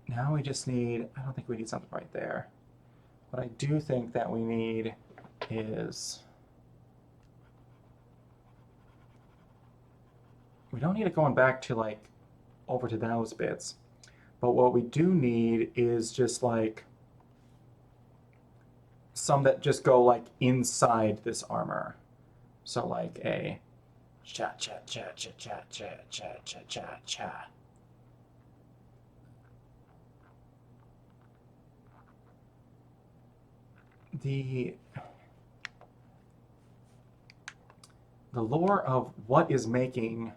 Speaker 1: Now we just need, I don't think we need something right there. What I do think that we need is, we don't need it going back to like over to those bits. But what we do need is just like some that just go like inside this armor. So like a cha cha cha cha cha cha cha cha cha cha. The lore of what is making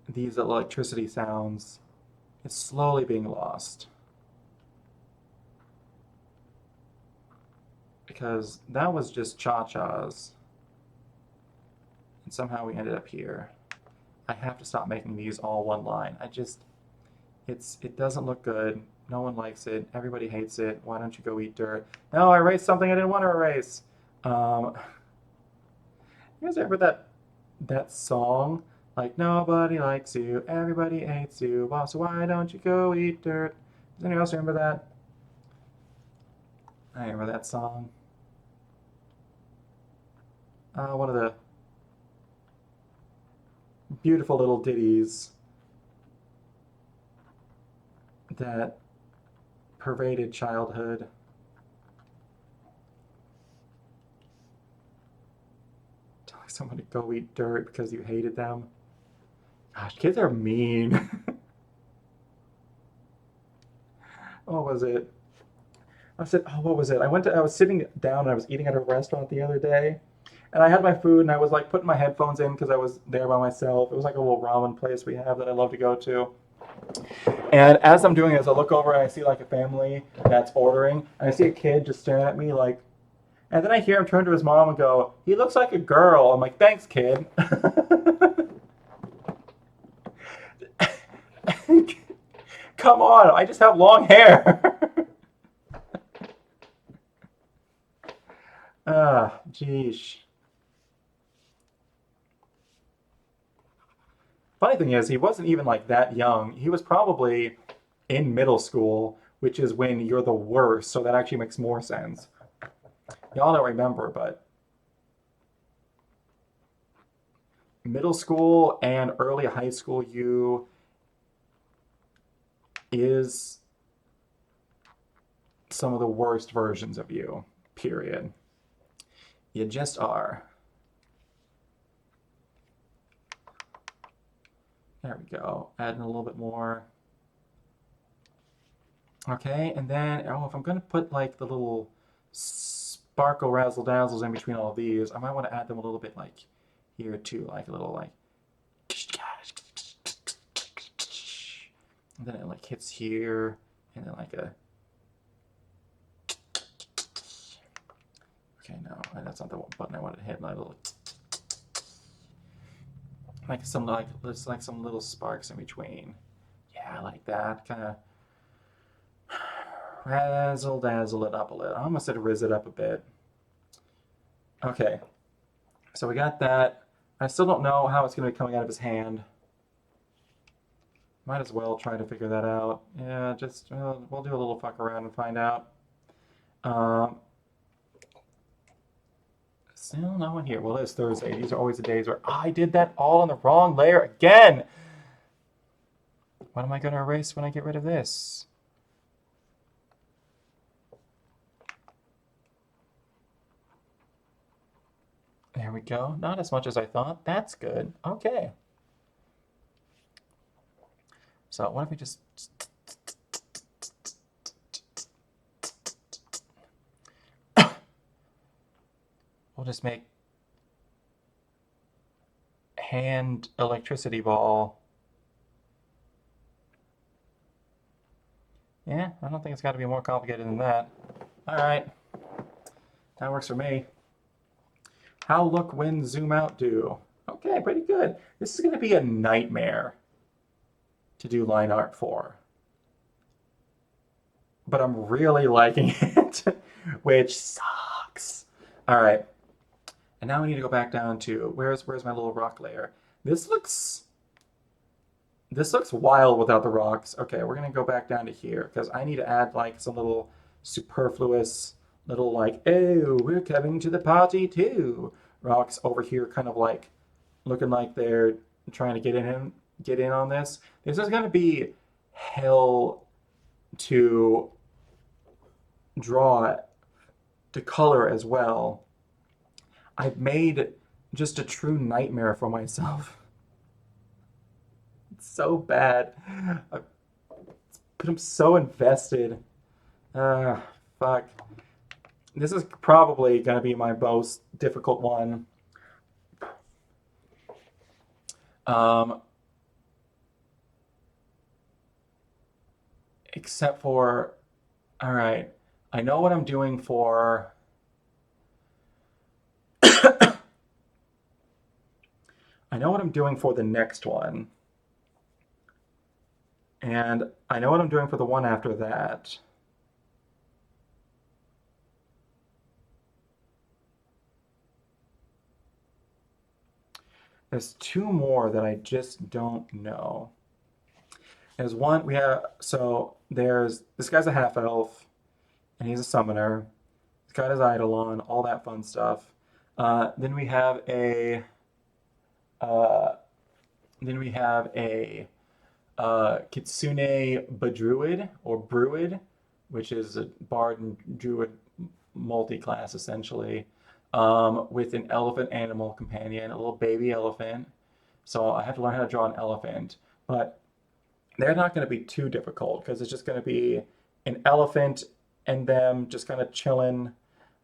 Speaker 1: these electricity sounds is slowly being lost. Because that was just cha-chas. And somehow we ended up here. I have to stop making these all one line. It doesn't look good. No one likes it. Everybody hates it. Why don't you go eat dirt? No, I erased something I didn't want to erase. You guys ever that song? Like, nobody likes you, everybody hates you, well, so why don't you go eat dirt? Does anyone else remember that? I remember that song. One of the beautiful little ditties that pervaded childhood. Telling someone to go eat dirt because you hated them. Gosh, kids are mean. What was it? What was it? I was sitting down and I was eating at a restaurant the other day. And I had my food and I was like putting my headphones in because I was there by myself. It was like a little ramen place we have that I love to go to. And as I'm doing this, I look over and I see like a family that's ordering. And I see a kid just staring at me like, and then I hear him turn to his mom and go, "He looks like a girl." I'm like, "Thanks, kid." Come on, I just have long hair. Geesh. Funny thing is, he wasn't even like that young. He was probably in middle school, which is when you're the worst. So that actually makes more sense. Y'all don't remember, but middle school and early high school you is some of the worst versions of you, period. You just are. There we go. Adding a little bit more. Okay, and then, oh, if I'm going to put like the little sparkle razzle dazzles in between all of these, I might want to add them a little bit like here too, like a little like. And then it like hits here, and then like a. Okay, no, that's not the button I wanted to hit. My little. Like some like there's like some little sparks in between. Yeah, like that kind of razzle dazzle it up a little. I almost said rizz it up a bit. Okay, so we got that. I still don't know how it's going to be coming out of his hand. Might as well try to figure that out. Yeah, just we'll do a little fuck around and find out. Still no one here. Well, it's Thursday. These are always the days where I did that all on the wrong layer again. What am I going to erase when I get rid of this? There we go. Not as much as I thought. That's good. Okay. So what if we just... We'll just make hand electricity ball. Yeah, I don't think it's got to be more complicated than that. All right. That works for me. How look when zoom out do? Okay, pretty good. This is going to be a nightmare to do line art for. But I'm really liking it, which sucks. All right. And now we need to go back down to where's my little rock layer? This looks wild without the rocks. Okay, we're gonna go back down to here because I need to add like some little superfluous little like, oh, we're coming to the party too. Rocks over here kind of like looking like they're trying to get in on this. This is gonna be hell to draw, to color as well. I've made just a true nightmare for myself. It's so bad. But I'm so invested. Fuck. This is probably going to be my most difficult one. Except for, all right, I know what I'm doing for... I know what I'm doing for the next one. And I know what I'm doing for the one after that. There's two more that I just don't know. There's one, there's, this guy's a half-elf, and he's a summoner. He's got his idol on, all that fun stuff. Then we have a Kitsune Badruid, or Bruid, which is a bard and druid multi-class essentially, with an elephant animal companion, a little baby elephant. So I have to learn how to draw an elephant, but they're not going to be too difficult because it's just going to be an elephant and them just kind of chilling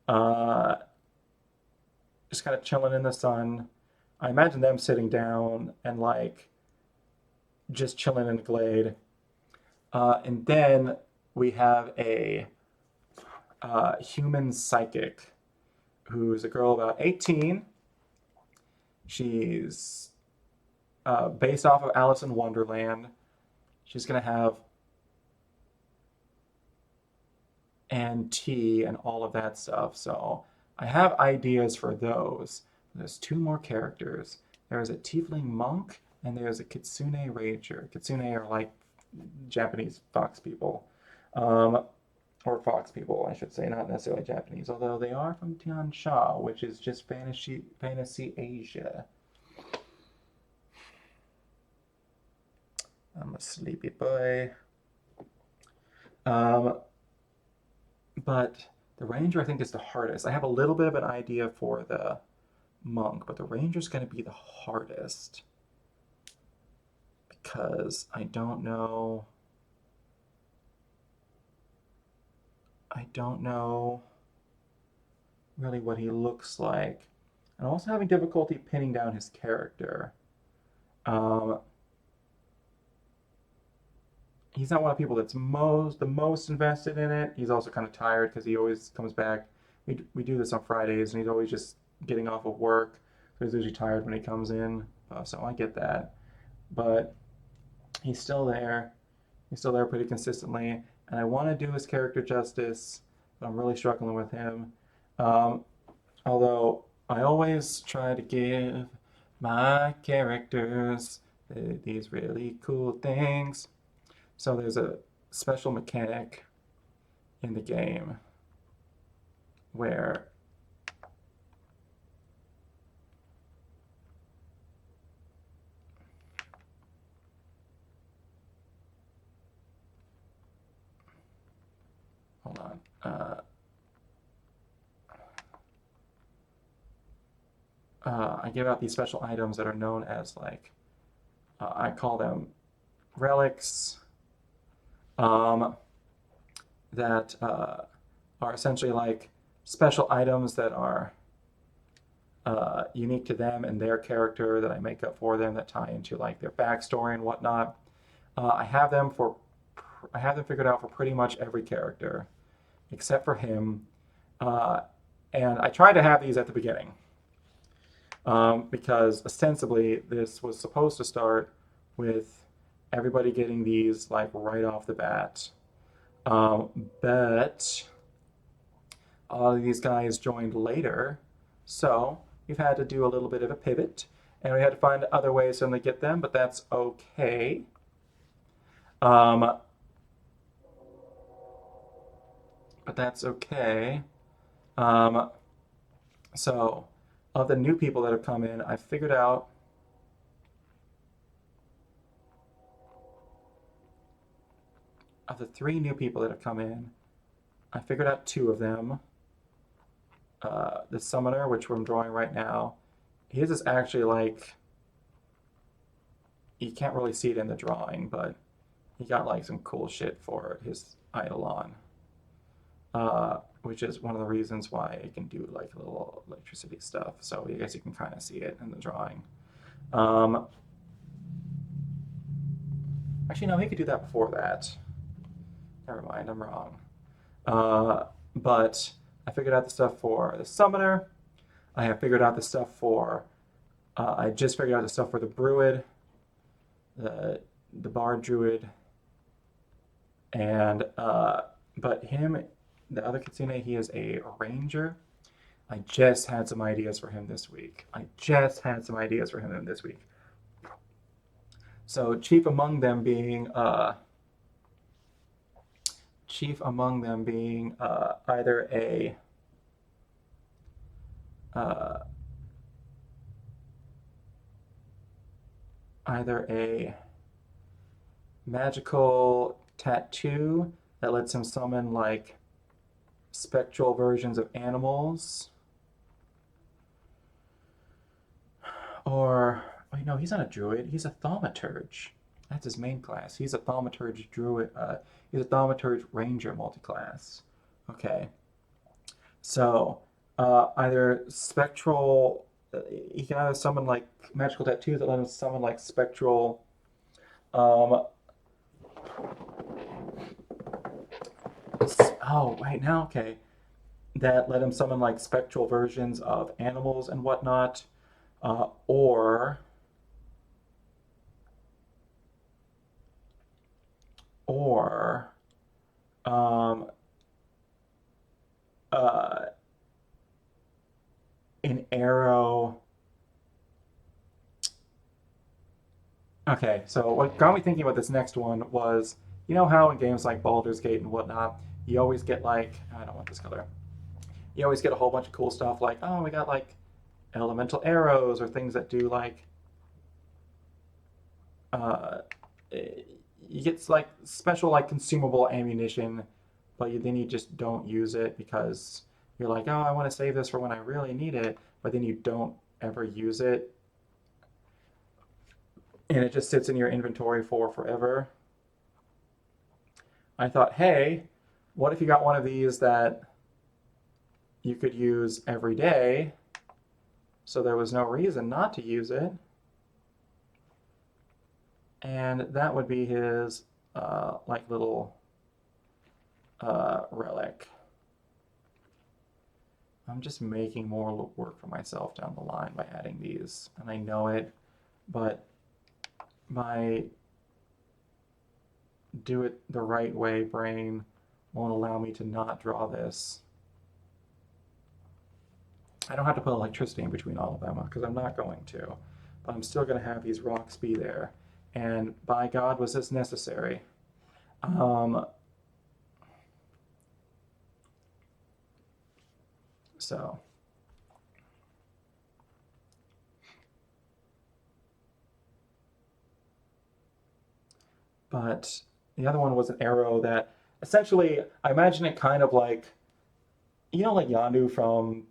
Speaker 1: in the sun. I imagine them sitting down and like just chilling in the glade. And then we have a human psychic who's a girl about 18. She's based off of Alice in Wonderland. She's going to have and tea and all of that stuff. So I have ideas for those. There's two more characters. There's a tiefling monk and there's a kitsune ranger. Kitsune are like Japanese fox people. Um, or fox people, I should say, not necessarily Japanese, although they are from Tiansha, which is just fantasy Asia. I'm a sleepy boy. Um, but the ranger, I think, is the hardest. I have a little bit of an idea for the monk, but the ranger's going to be the hardest because I don't know. I don't know really what he looks like. I'm also having difficulty pinning down his character. Um, he's not one of the people that's the most invested in it. He's also kind of tired because he always comes back. We do this on Fridays, and he's always just getting off of work, so he's usually tired when he comes in. So I get that, but he's still there. He's still there pretty consistently, and I want to do his character justice, but I'm really struggling with him. Um, Although I always try to give my characters these really cool things. So there's a special mechanic in the game where hold on. I give out these special items that are known as like I call them relics that are essentially like special items that are unique to them and their character that I make up for them that tie into like their backstory and whatnot. I have them figured out for pretty much every character except for him, uh, and I tried to have these at the beginning because ostensibly this was supposed to start with everybody getting these like right off the bat, but a lot of these guys joined later, so we've had to do a little bit of a pivot, and we had to find other ways for them to get them, but that's okay. Um, but that's okay. Um, so, of the new people that have come in, I figured out of the three new people that have come in, I figured out two of them. The summoner, which I'm drawing right now, his is actually like you can't really see it in the drawing, but he got like some cool shit for his Eidolon, which is one of the reasons why it can do like a little electricity stuff. So I guess you can kind of see it in the drawing. Um, Actually, no, he could do that before that. Never mind, I'm wrong. But I figured out the stuff for the summoner. I have figured out the stuff for. I just figured out the stuff for the Druid, the Bard Druid, and but him, the other Kitsune, he is a ranger. I just had some ideas for him this week. So chief among them being uh, either a magical tattoo that lets him summon like spectral versions of animals, or wait, no, he's not a druid. He's a thaumaturge. That's his main class. He's a thaumaturge druid. He's a thaumaturge ranger multiclass. Okay, so either spectral. He can either summon like magical tattoos that let him summon like spectral. Um, oh, right now, okay. That let him summon like spectral versions of animals and whatnot, or or um, uh, an arrow Okay, so what got me thinking about this next one was, you know how in games like Baldur's Gate and whatnot, you always get like, I don't want this color. You always get a whole bunch of cool stuff like, oh, we got like elemental arrows or things that do like, uh, you get like special like consumable ammunition, but then you just don't use it because you're like, oh, I want to save this for when I really need it, but then you don't ever use it, and it just sits in your inventory for forever. I thought, hey, what if you got one of these that you could use every day, so there was no reason not to use it? And that would be his like little relic. I'm just making more work for myself down the line by adding these, and I know it, but my do it the right way brain won't allow me to not draw this. I don't have to put electricity in between all of them because I'm not going to, but I'm still going to have these rocks be there. And by God, was this necessary? Um, so, but the other one was an arrow that essentially, I imagine it kind of like, you know, like Yandu from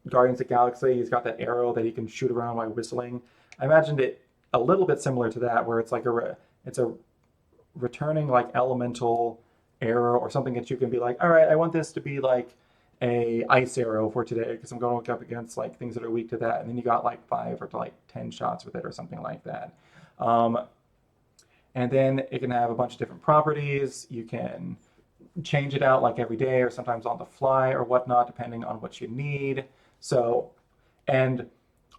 Speaker 1: Guardians of the Galaxy. He's got that arrow that he can shoot around by whistling. I imagined it a little bit similar to that, where it's like it's a returning like elemental arrow or something that you can be like, all right, I want this to be like a ice arrow for today because I'm going up against like things that are weak to that, and then you got like 5 or 10 shots with it or something like that. Um, and then it can have a bunch of different properties. You can change it out like every day or sometimes on the fly or whatnot, depending on what you need. So, and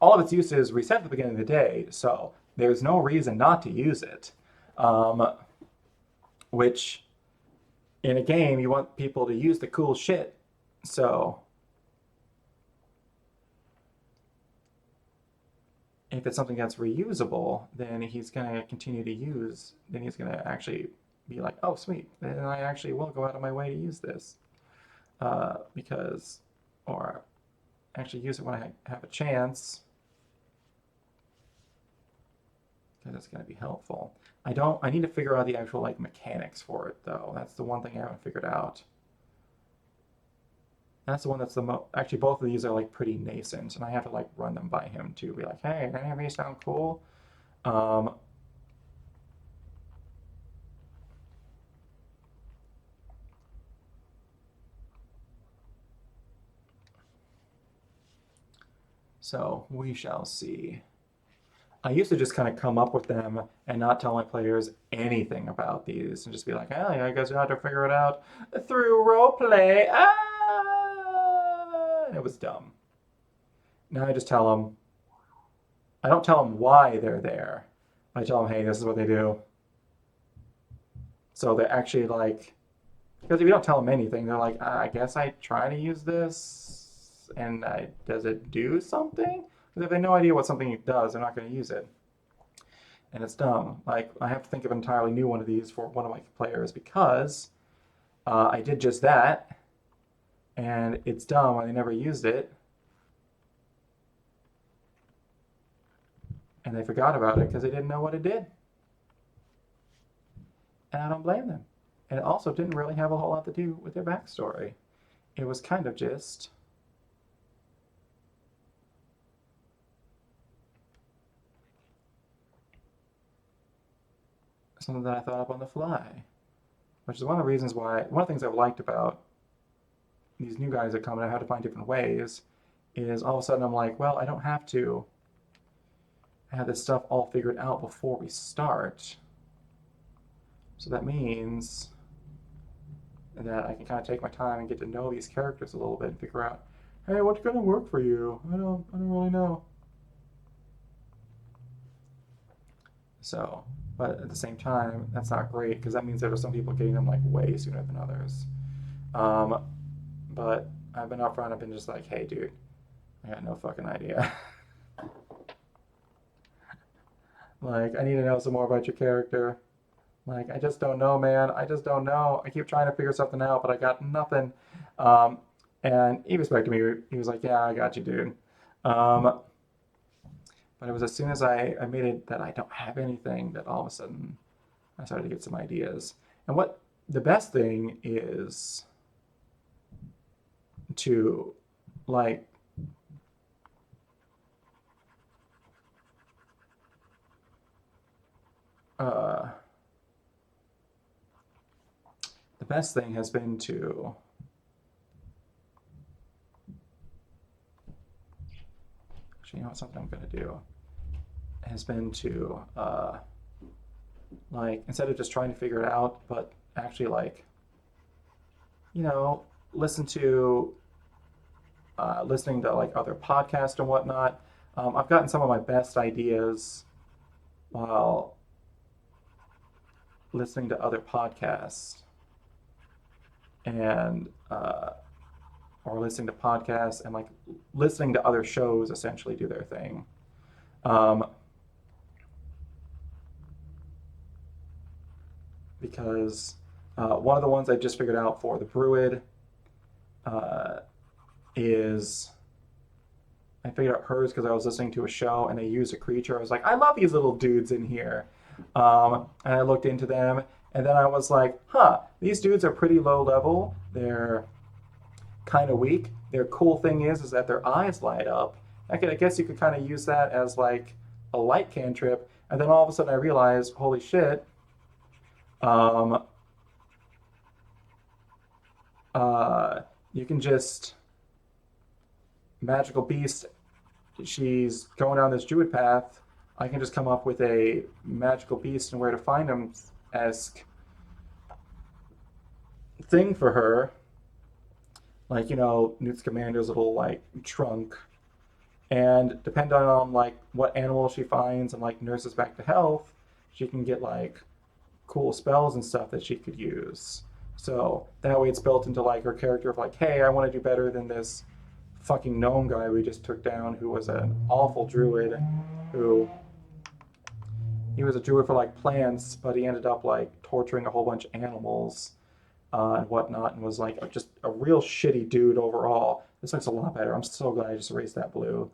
Speaker 1: all of its uses reset at the beginning of the day, so there's no reason not to use it. Um, which in a game, you want people to use the cool shit. So if it's something that's reusable, then he's going to continue to use, then he's going to actually be like, oh, sweet, then I actually will go out of my way to use this. Because, or actually use it when I have a chance, because it's going to be helpful. I need to figure out the actual like mechanics for it though. That's the one thing I haven't figured out. That's the one that's the most, actually both of these are like pretty nascent and I have to like run them by him too. Be like, hey, any of these sound cool? Um, so we shall see. I used to just kind of come up with them and not tell my players anything about these and just be like, oh, yeah, I guess you have to figure it out through roleplay. Ah! And it was dumb. Now I just tell them, I don't tell them why they're there. I tell them, hey, this is what they do. So they're actually like, because if you don't tell them anything, they're like, I guess I try to use this, and does it do something? Because if they have no idea what something does, they're not going to use it. And it's dumb. Like, I have to think of an entirely new one of these for one of my players because I did just that, and it's dumb. I never used it, and they forgot about it because they didn't know what it did. And I don't blame them. And it also didn't really have a whole lot to do with their backstory. It was kind of just something that I thought up on the fly, which is one of the reasons why, one of the things I've liked about these new guys that come and I have to find different ways is all of a sudden I'm like, well, I don't have to have this stuff all figured out before we start. So that means that I can kind of take my time and get to know these characters a little bit and figure out, hey, what's going to work for you? I don't really know. So, but at the same time, that's not great because that means there are some people getting them like way sooner than others. Um, but I've been upfront. I've been just like, hey, dude, I got no fucking idea. Like, I need to know some more about your character. Like, I just don't know, man. I just don't know. I keep trying to figure something out, but I got nothing. Um, and he respected me. He was like, yeah, I got you, dude. Um, but it was as soon as I made it that I don't have anything that all of a sudden I started to get some ideas. And what the best thing is to, like, uh, the best thing has been to, actually, you know what, something I'm going to do has been to, like, instead of just trying to figure it out, but actually, like, you know, listen to, listening to, like, other podcasts and whatnot. I've gotten some of my best ideas while listening to other podcasts and, or listening to podcasts and, like, listening to other shows essentially do their thing. Um, because one of the ones I just figured out for the Druid uh, is I figured out hers because I was listening to a show and they used a creature. I was like, I love these little dudes in here. And I looked into them and then I was like, huh, these dudes are pretty low level. They're kind of weak. Their cool thing is that their eyes light up. I guess you could kind of use that as like a light cantrip. And then all of a sudden I realized, holy shit, um, uh, you can just magical beast. She's going down this druid path. I can just come up with a magical beast and where to find them esque thing for her. Like, you know, Newt Scamander's little like trunk. And depending on like what animal she finds and like nurses back to health, she can get like cool spells and stuff that she could use. So that way it's built into like her character of like, hey, I want to do better than this fucking gnome guy we just took down who was an awful druid who he was a druid for like plants, but he ended up like torturing a whole bunch of animals and whatnot, and was like just a real shitty dude overall. This looks a lot better. I'm so glad I just erased that blue.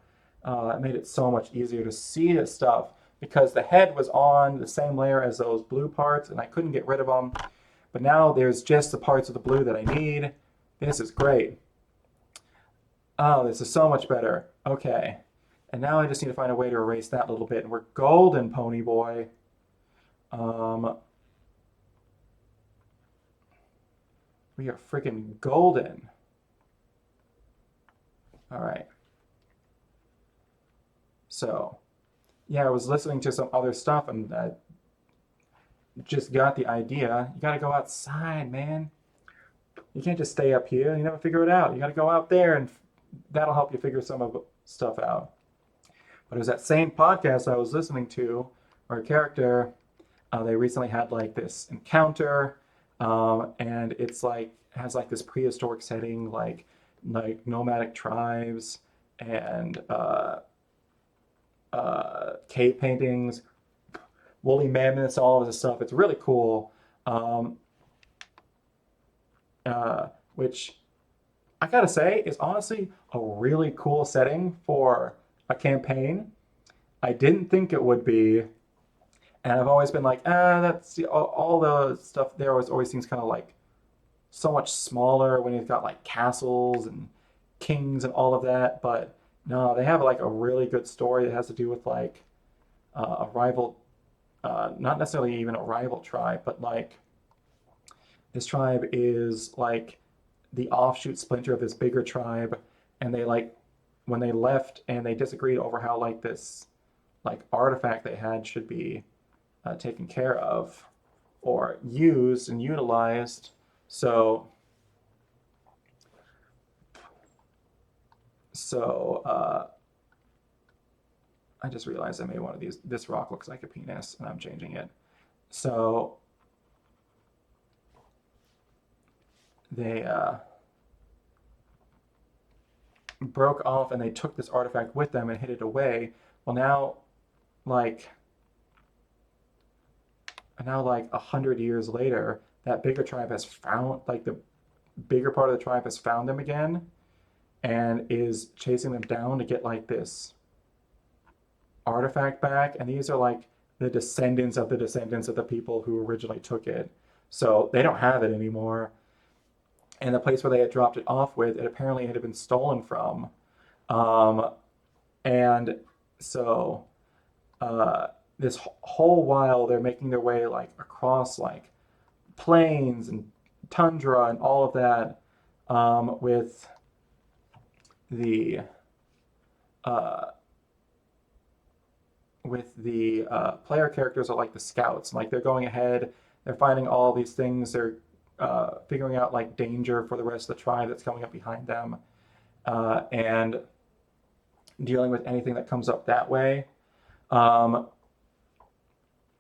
Speaker 1: It made it so much easier to see this stuff because the head was on the same layer as those blue parts, and I couldn't get rid of them. But now there's just the parts of the blue that I need. This is great. Oh, this is so much better. Okay. And now I just need to find a way to erase that little bit. And we're golden, pony boy. Um, we are freaking golden. All right. So, yeah, I was listening to some other stuff and I just got the idea. You got to go outside, man. You can't just stay up here. You never figure it out. You got to go out there and that'll help you figure some of the stuff out. But it was that same podcast I was listening to where a character, they recently had like this encounter, and it's like has like this prehistoric setting, like nomadic tribes and cave paintings, woolly mammoths, all of this stuff. It's really cool. Um, which I gotta say is honestly a really cool setting for a campaign. I didn't think it would be, and I've always been like, that's all the stuff there always seems kind of like so much smaller when you've got like castles and kings and all of that. But no, they have like a really good story that has to do with like a rival, not necessarily even a rival tribe, but like this tribe is like the offshoot splinter of this bigger tribe, and they like when they left and they disagreed over how like this like artifact they had should be taken care of or used and utilized. So so I just realized I made one of these. This rock looks like a penis, and I'm changing it. So they broke off and they took this artifact with them and hid it away. Well, now, like, And now, like 100 years later, that bigger tribe has found, like the bigger part of the tribe has found them again and is chasing them down to get like this artifact back. And these are like the descendants of the descendants of the people who originally took it. So they don't have it anymore. And the place where they had dropped it off with, it apparently had been stolen from. Um, and so uh, this whole while they're making their way like across like plains and tundra and all of that with the uh, player characters are like the scouts. Like they're going ahead, they're finding all these things. They're figuring out like danger for the rest of the tribe that's coming up behind them, and dealing with anything that comes up that way. Um,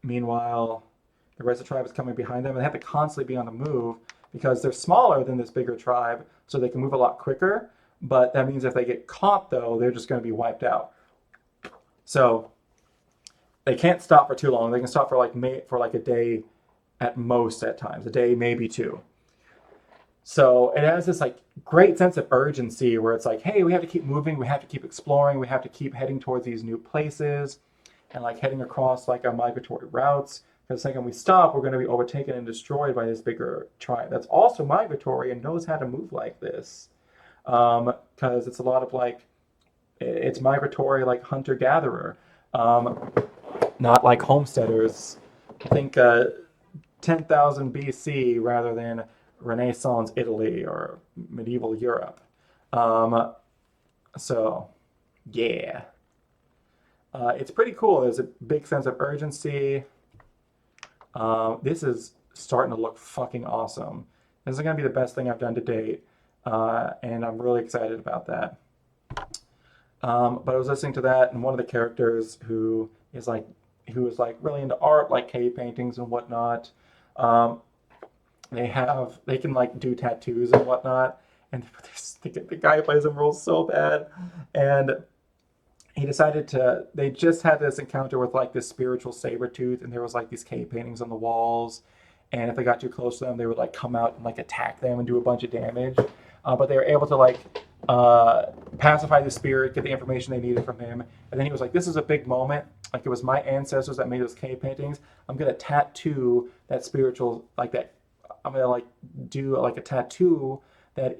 Speaker 1: Meanwhile, the rest of the tribe is coming behind them, and they have to constantly be on the move because they're smaller than this bigger tribe, so they can move a lot quicker. But that means if they get caught, though, they're just going to be wiped out. So they can't stop for too long. They can stop for like a day at most at times, a day maybe two. So it has this like great sense of urgency where it's like, hey, we have to keep moving, we have to keep exploring, we have to keep heading towards these new places and like heading across like our migratory routes. Because the second we stop, we're going to be overtaken and destroyed by this bigger tribe that's also migratory and knows how to move like this. Because it's a lot of like, it's migratory like hunter gatherer, not like homesteaders. I think 10,000 BC rather than Renaissance Italy or medieval Europe. Um, so, yeah. It's pretty cool. There's a big sense of urgency. This is starting to look fucking awesome. This is going to be the best thing I've done to date, and I'm really excited about that. But I was listening to that, and one of the characters who is like really into art, like cave paintings and whatnot. Um, they can like do tattoos and whatnot, and the guy who plays them rolls so bad, and he decided to. They just had this encounter with like this spiritual saber tooth, and there was like these cave paintings on the walls, and if they got too close to them, they would like come out and like attack them and do a bunch of damage. But they were able to like pacify the spirit, get the information they needed from him, and then he was like, "This is a big moment. Like it was my ancestors that made those cave paintings. I'm gonna tattoo that spiritual like that. I'm gonna like do like a tattoo that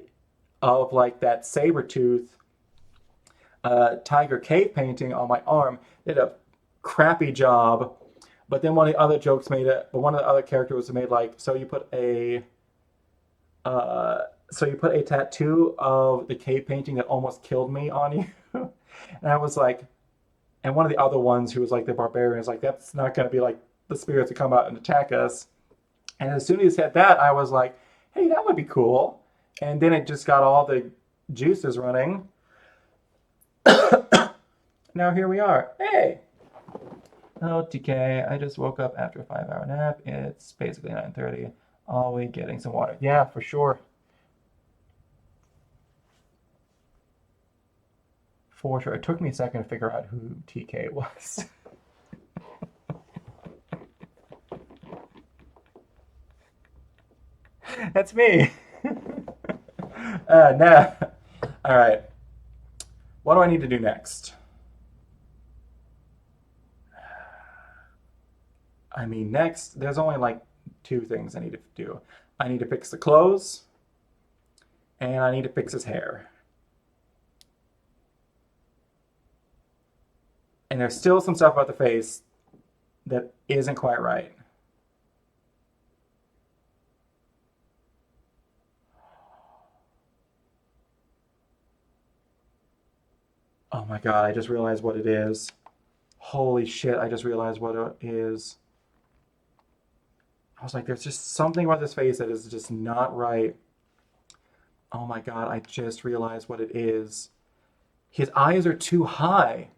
Speaker 1: of like that saber tooth tiger cave painting on my arm." Did a crappy job, but then one of the other jokes made it. But one of the other characters made like, so you put a tattoo of the cave painting that almost killed me on you, and I was like, and one of the other ones who was like the barbarian is like, that's not going to be like the spirits to come out and attack us. And as soon as he said that, I was like, hey, that would be cool. And then it just got all the juices running. Now here we are. Hey. Oh, TK, I just woke up after a 5-hour nap. It's basically 9:30. Always getting some water. Yeah, for sure. For sure. It took me a second to figure out who TK was. That's me. Now, all right. What do I need to do next? I mean, next, there's only like two things I need to do. I need to fix the clothes, and I need to fix his hair. And there's still some stuff about the face that isn't quite right. Oh my God, I just realized what it is. Holy shit, I just realized what it is. I was like, there's just something about this face that is just not right. Oh my God, I just realized what it is. His eyes are too high.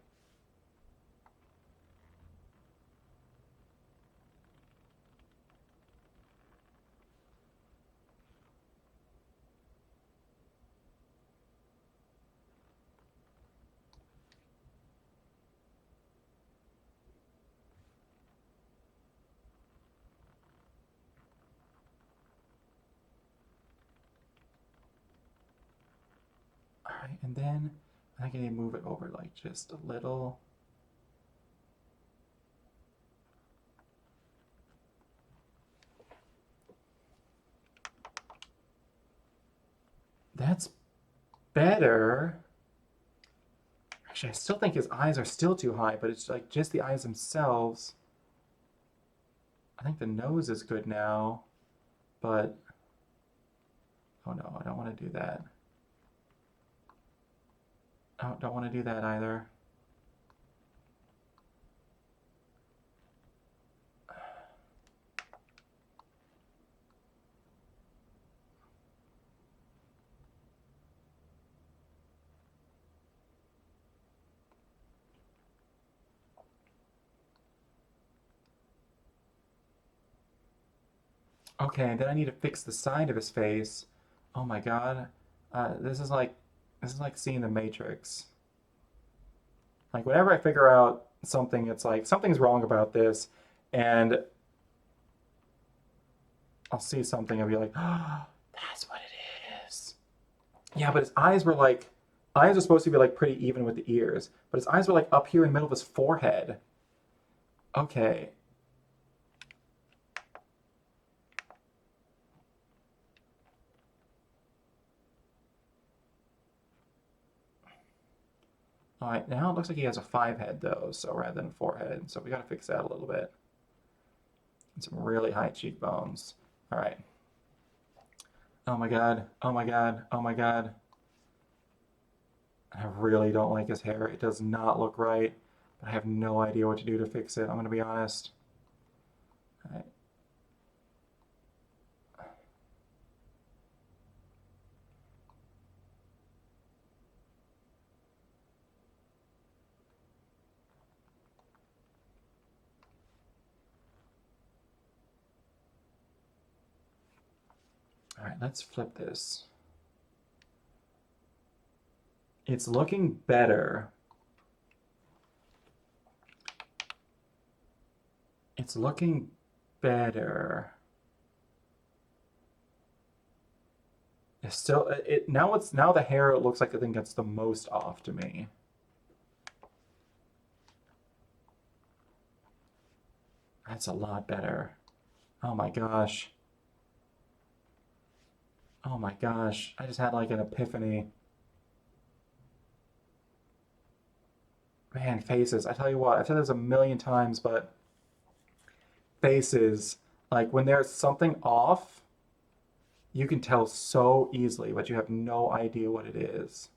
Speaker 1: Okay, and then I think I need to move it over like just a little. That's better. Actually, I still think his eyes are still too high, but it's like just the eyes themselves. I think the nose is good now, but oh no, I don't want to do that. Oh, don't want to do that either. Okay, and then I need to fix the side of his face. Oh my God. This is like seeing the Matrix. Like whenever I figure out something, it's like something's wrong about this, and I'll see something and be like, oh, that's what it is. Yeah, but his eyes are supposed to be like pretty even with the ears, but his eyes were like up here in the middle of his forehead. Okay. All right, now it looks like he has a 5 head though, so rather than a 4 head. So we gotta fix that a little bit. And some really high cheekbones. All right. Oh my God. Oh my God. Oh my God. I really don't like his hair. It does not look right. But I have no idea what to do to fix it. I'm gonna be honest. All right. All right, let's flip this. It's looking better. It's looking better. It's still now the hair looks like the thing that's the most off to me. That's a lot better. Oh my gosh. Oh my gosh. I just had like an epiphany. Man, faces. I tell you what, I've said this a million times, but faces, like when there's something off, you can tell so easily, but you have no idea what it is.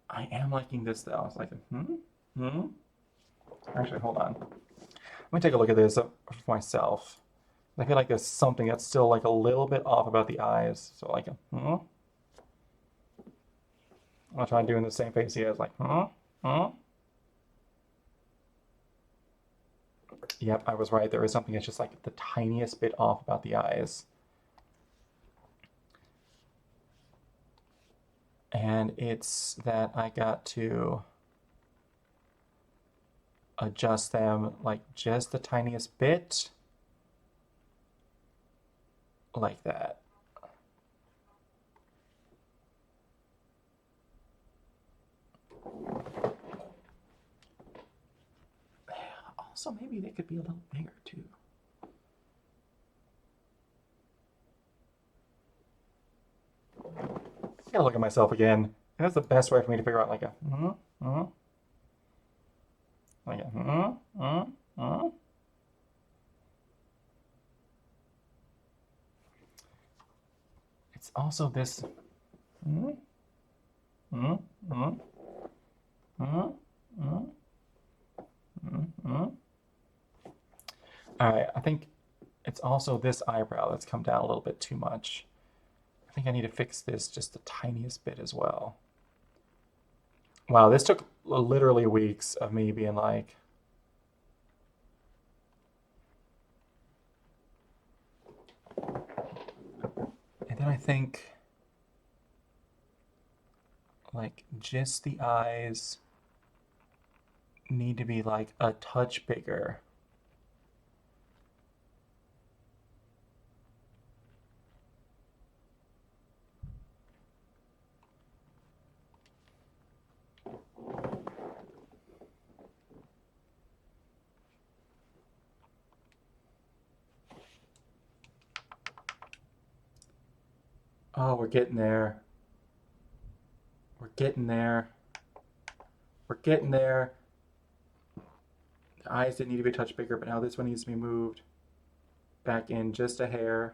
Speaker 1: I am liking this though. It's like, hmm. Actually, hold on. Let me take a look at this for myself. I feel like there's something that's still like a little bit off about the eyes. So like, I'll try doing the same face he has, like, hmm. Yep, I was right. There is something that's just like the tiniest bit off about the eyes. And it's that I got to adjust them like just the tiniest bit, like that. Also, maybe they could be a little bigger too. I gotta look at myself again. That's the best way for me to figure out like a like a It's also this mm, mm, mm, mm, mm, mm. All right, I think it's also this eyebrow that's come down a little bit too much. I think I need to fix this just the tiniest bit as well. Wow, this took literally weeks of me being like, and then I think like just the eyes. need to be like a touch bigger. Oh, we're getting there. We're getting there. We're getting there. The eyes didn't need to be a touch bigger, but now this one needs to be moved back in just a hair.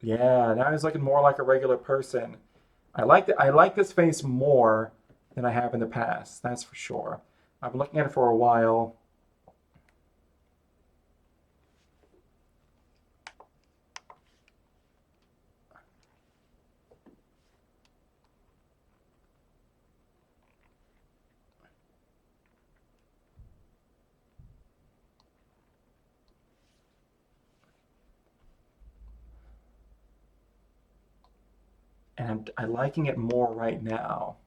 Speaker 1: Yeah, now he's looking more like a regular person. I like this face more than I have in the past. That's for sure. I've been looking at it for a while, and I'm liking it more right now.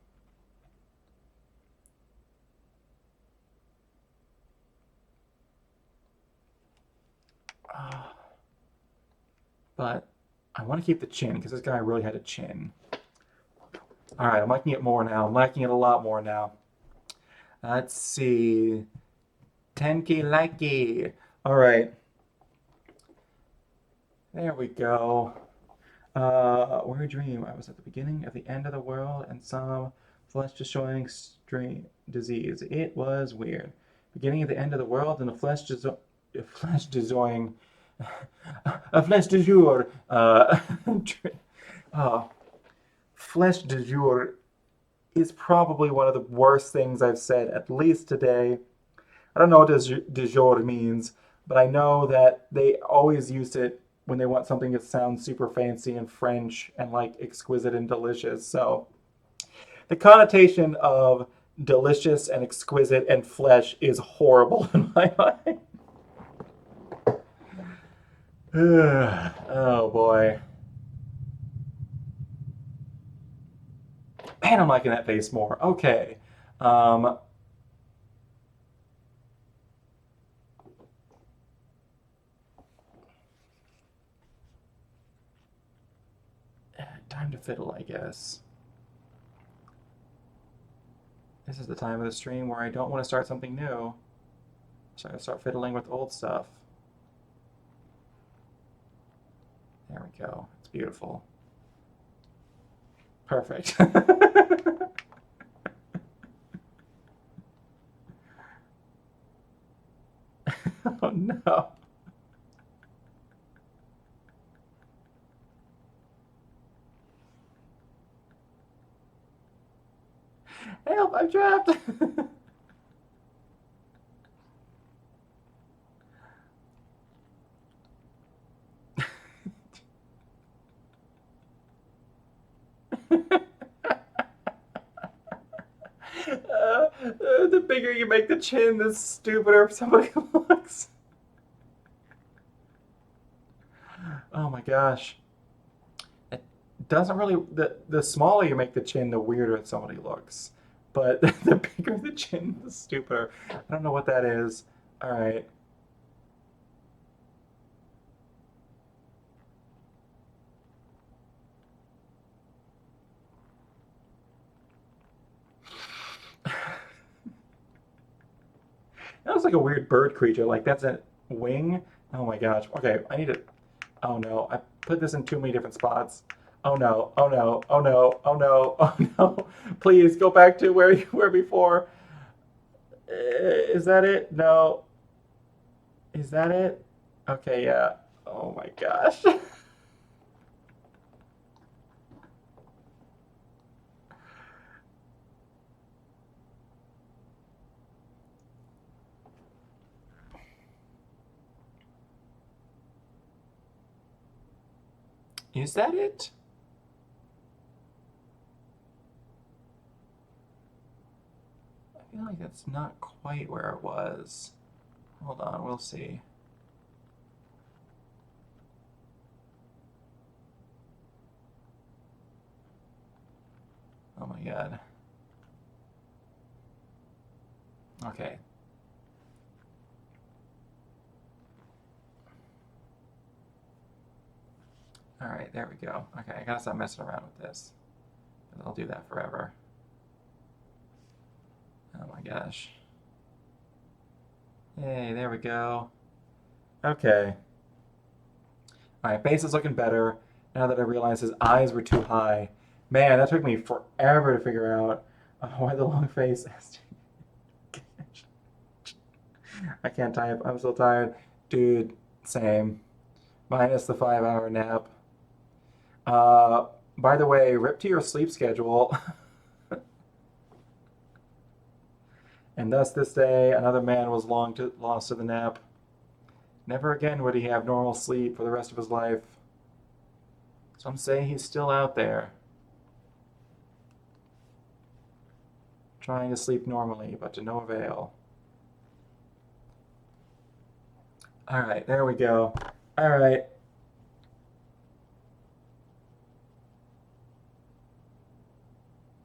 Speaker 1: Uh, but I want to keep the chin because this guy really had a chin. All right, I'm liking it more now. I'm liking it a lot more now. Let's see. Tenki likey. All right. There we go. Weird dream. I was at the beginning of the end of the world and some flesh-destroying disease. It was weird. Beginning of the end of the world and a flesh-destroying, a flesh du jour. Oh, flesh du jour is probably one of the worst things I've said, at least today. I don't know what du jour means, but I know that they always use it when they want something that sounds super fancy and French and like exquisite and delicious. So the connotation of delicious and exquisite and flesh is horrible in my mind. Oh boy. Man, I'm liking that face more. Okay. Um, Time to fiddle, I guess. This is the time of the stream where I don't want to start something new. So I start fiddling with old stuff. There we go. It's beautiful. Perfect. Oh no. Help, I'm trapped. The bigger you make the chin, the stupider somebody looks. Oh my gosh. It doesn't really, the smaller you make the chin, the weirder somebody looks. But the bigger the chin, the stupider. I don't know what that is. All right. That looks like a weird bird creature. Like that's a wing. Oh my gosh. Okay, I need to. Oh no, I put this in too many different spots. Oh no, oh no, oh no, oh no, oh no. Please go back to where you were before. Is that it? No. Is that it? Okay, yeah. Oh my gosh. Is that it? I feel like that's not quite where it was. Hold on, we'll see. my god. Okay. All right, there we go. Okay, I gotta stop messing around with this. I'll do that forever. Oh my gosh. Hey, there we go. Okay. All right, face is looking better now that I realize his eyes were too high. Man, that took me forever to figure out why the long face has to... I can't type. I'm so tired. Dude, same. Minus the 5-hour nap. By the way, rip to your sleep schedule. And thus this day, another man was lost to the nap. Never again would he have normal sleep for the rest of his life. Some say he's still out there, trying to sleep normally, but to no avail. All right, there we go. All right.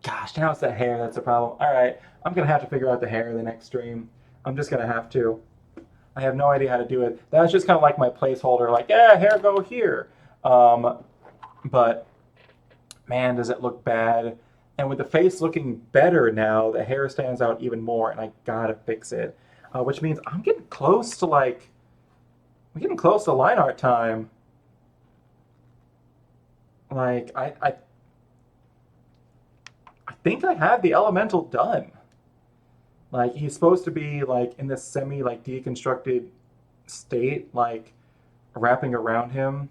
Speaker 1: Gosh, now it's the hair that's the problem. All right, I'm gonna have to figure out the hair in the next stream. I'm just gonna have to. I have no idea how to do it. That was just kind of like my placeholder, like, yeah, hair go here. But man, does it look bad. And with the face looking better now, the hair stands out even more, and I gotta fix it. Which means I'm getting close to line art time. Like, I think I have the elemental done. Like, he's supposed to be like in this semi like deconstructed state, like wrapping around him.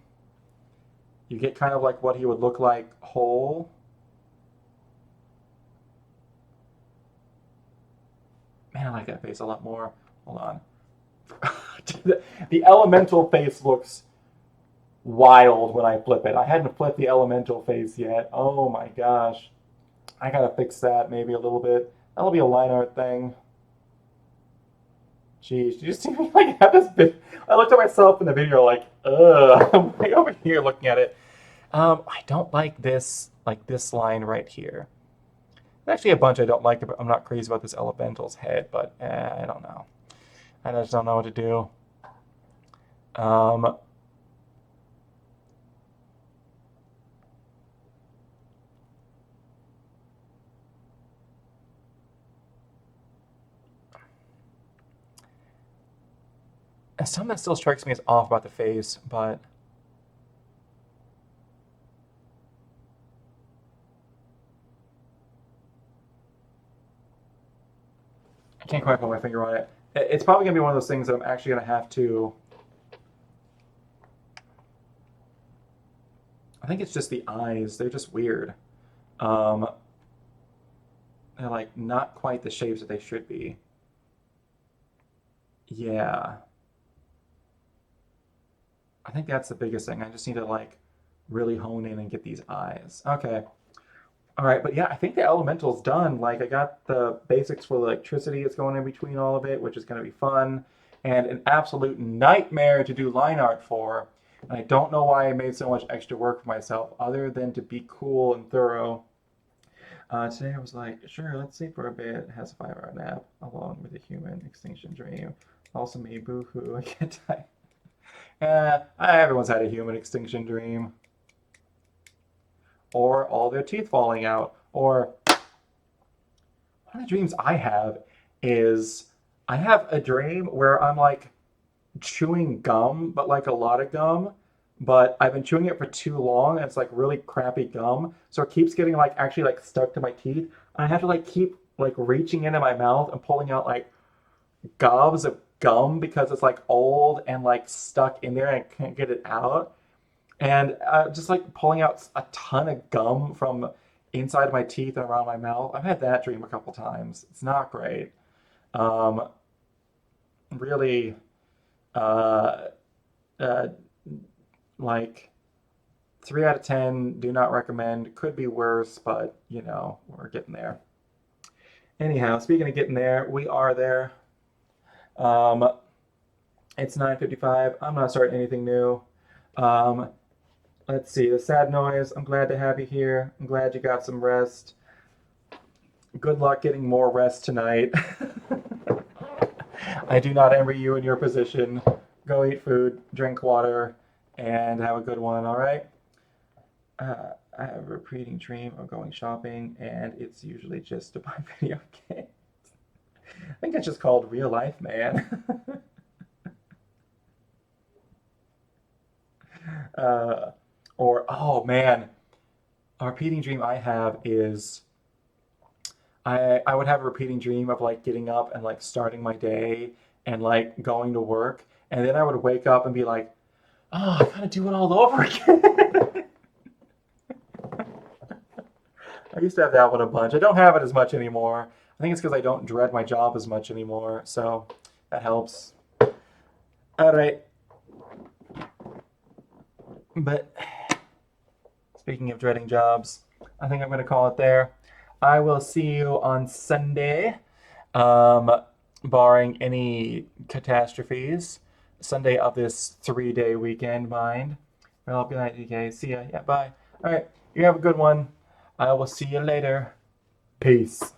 Speaker 1: You get kind of like what he would look like whole. Man, I like that face a lot more. Hold on. The elemental face looks wild when I flip it. I hadn't flipped the elemental face yet. Oh my gosh. I gotta fix that maybe a little bit. That'll be a line art thing. Jeez, did you see me like have this bit? I looked at myself in the video like, ugh. I'm way over here looking at it. I don't like this line right here. There's actually a bunch I don't like. I'm not crazy about this elemental's head, but I don't know. I just don't know what to do. And something that still strikes me as off about the face, but I can't quite put my finger on it. It's probably gonna be one of those things that I'm actually gonna have to. I think it's just the eyes. They're just weird. Um, they're like not quite the shapes that they should be. Yeah, I think that's the biggest thing. I just need to like really hone in and get these eyes. Okay. All right, but yeah, I think the elemental's done. Like I got the basics for the electricity that's going in between all of it, which is going to be fun, and an absolute nightmare to do line art for. And I don't know why I made so much extra work for myself, other than to be cool and thorough. Today I was like, sure, let's sleep for a bit. It has a 5-hour nap, along with a human extinction dream. Also me, boo-hoo, I can't die. Everyone's had a human extinction dream. Or all their teeth falling out. Or one of the dreams I have is I have a dream where I'm like chewing gum, but like a lot of gum. But I've been chewing it for too long, and it's like really crappy gum. So it keeps getting like actually like stuck to my teeth. And I have to like keep like reaching into my mouth and pulling out like gobs of gum because it's like old and like stuck in there and I can't get it out. And just like pulling out a ton of gum from inside of my teeth and around my mouth. I've had that dream a couple times. It's not great. Um, really, uh, uh, like 3 out of 10. Do not recommend. Could be worse, but you know we're getting there. Anyhow, speaking of getting there, we are there. Um, it's 9:55. I'm not starting anything new. Um, Let's see, the sad noise. I'm glad to have you here. I'm glad you got some rest. Good luck getting more rest tonight. I do not envy you in your position. Go eat food, drink water, and have a good one, all right? I have a repeating dream of going shopping, and it's usually just to buy video games. I think it's just called real life, man. uh, or, oh man, a repeating dream I have is I would have a repeating dream of like getting up and like starting my day and like going to work, and then I would wake up and be like, oh, I gotta do it all over again. I used to have that one a bunch. I don't have it as much anymore. I think it's because I don't dread my job as much anymore, so that helps. All right, but speaking of dreading jobs, I think I'm going to call it there. I will see you on Sunday, um, barring any catastrophes. Sunday of this 3-day weekend, mind. Well, good night, DK. See ya. Yeah, bye. All right, you have a good one. I will see you later. Peace.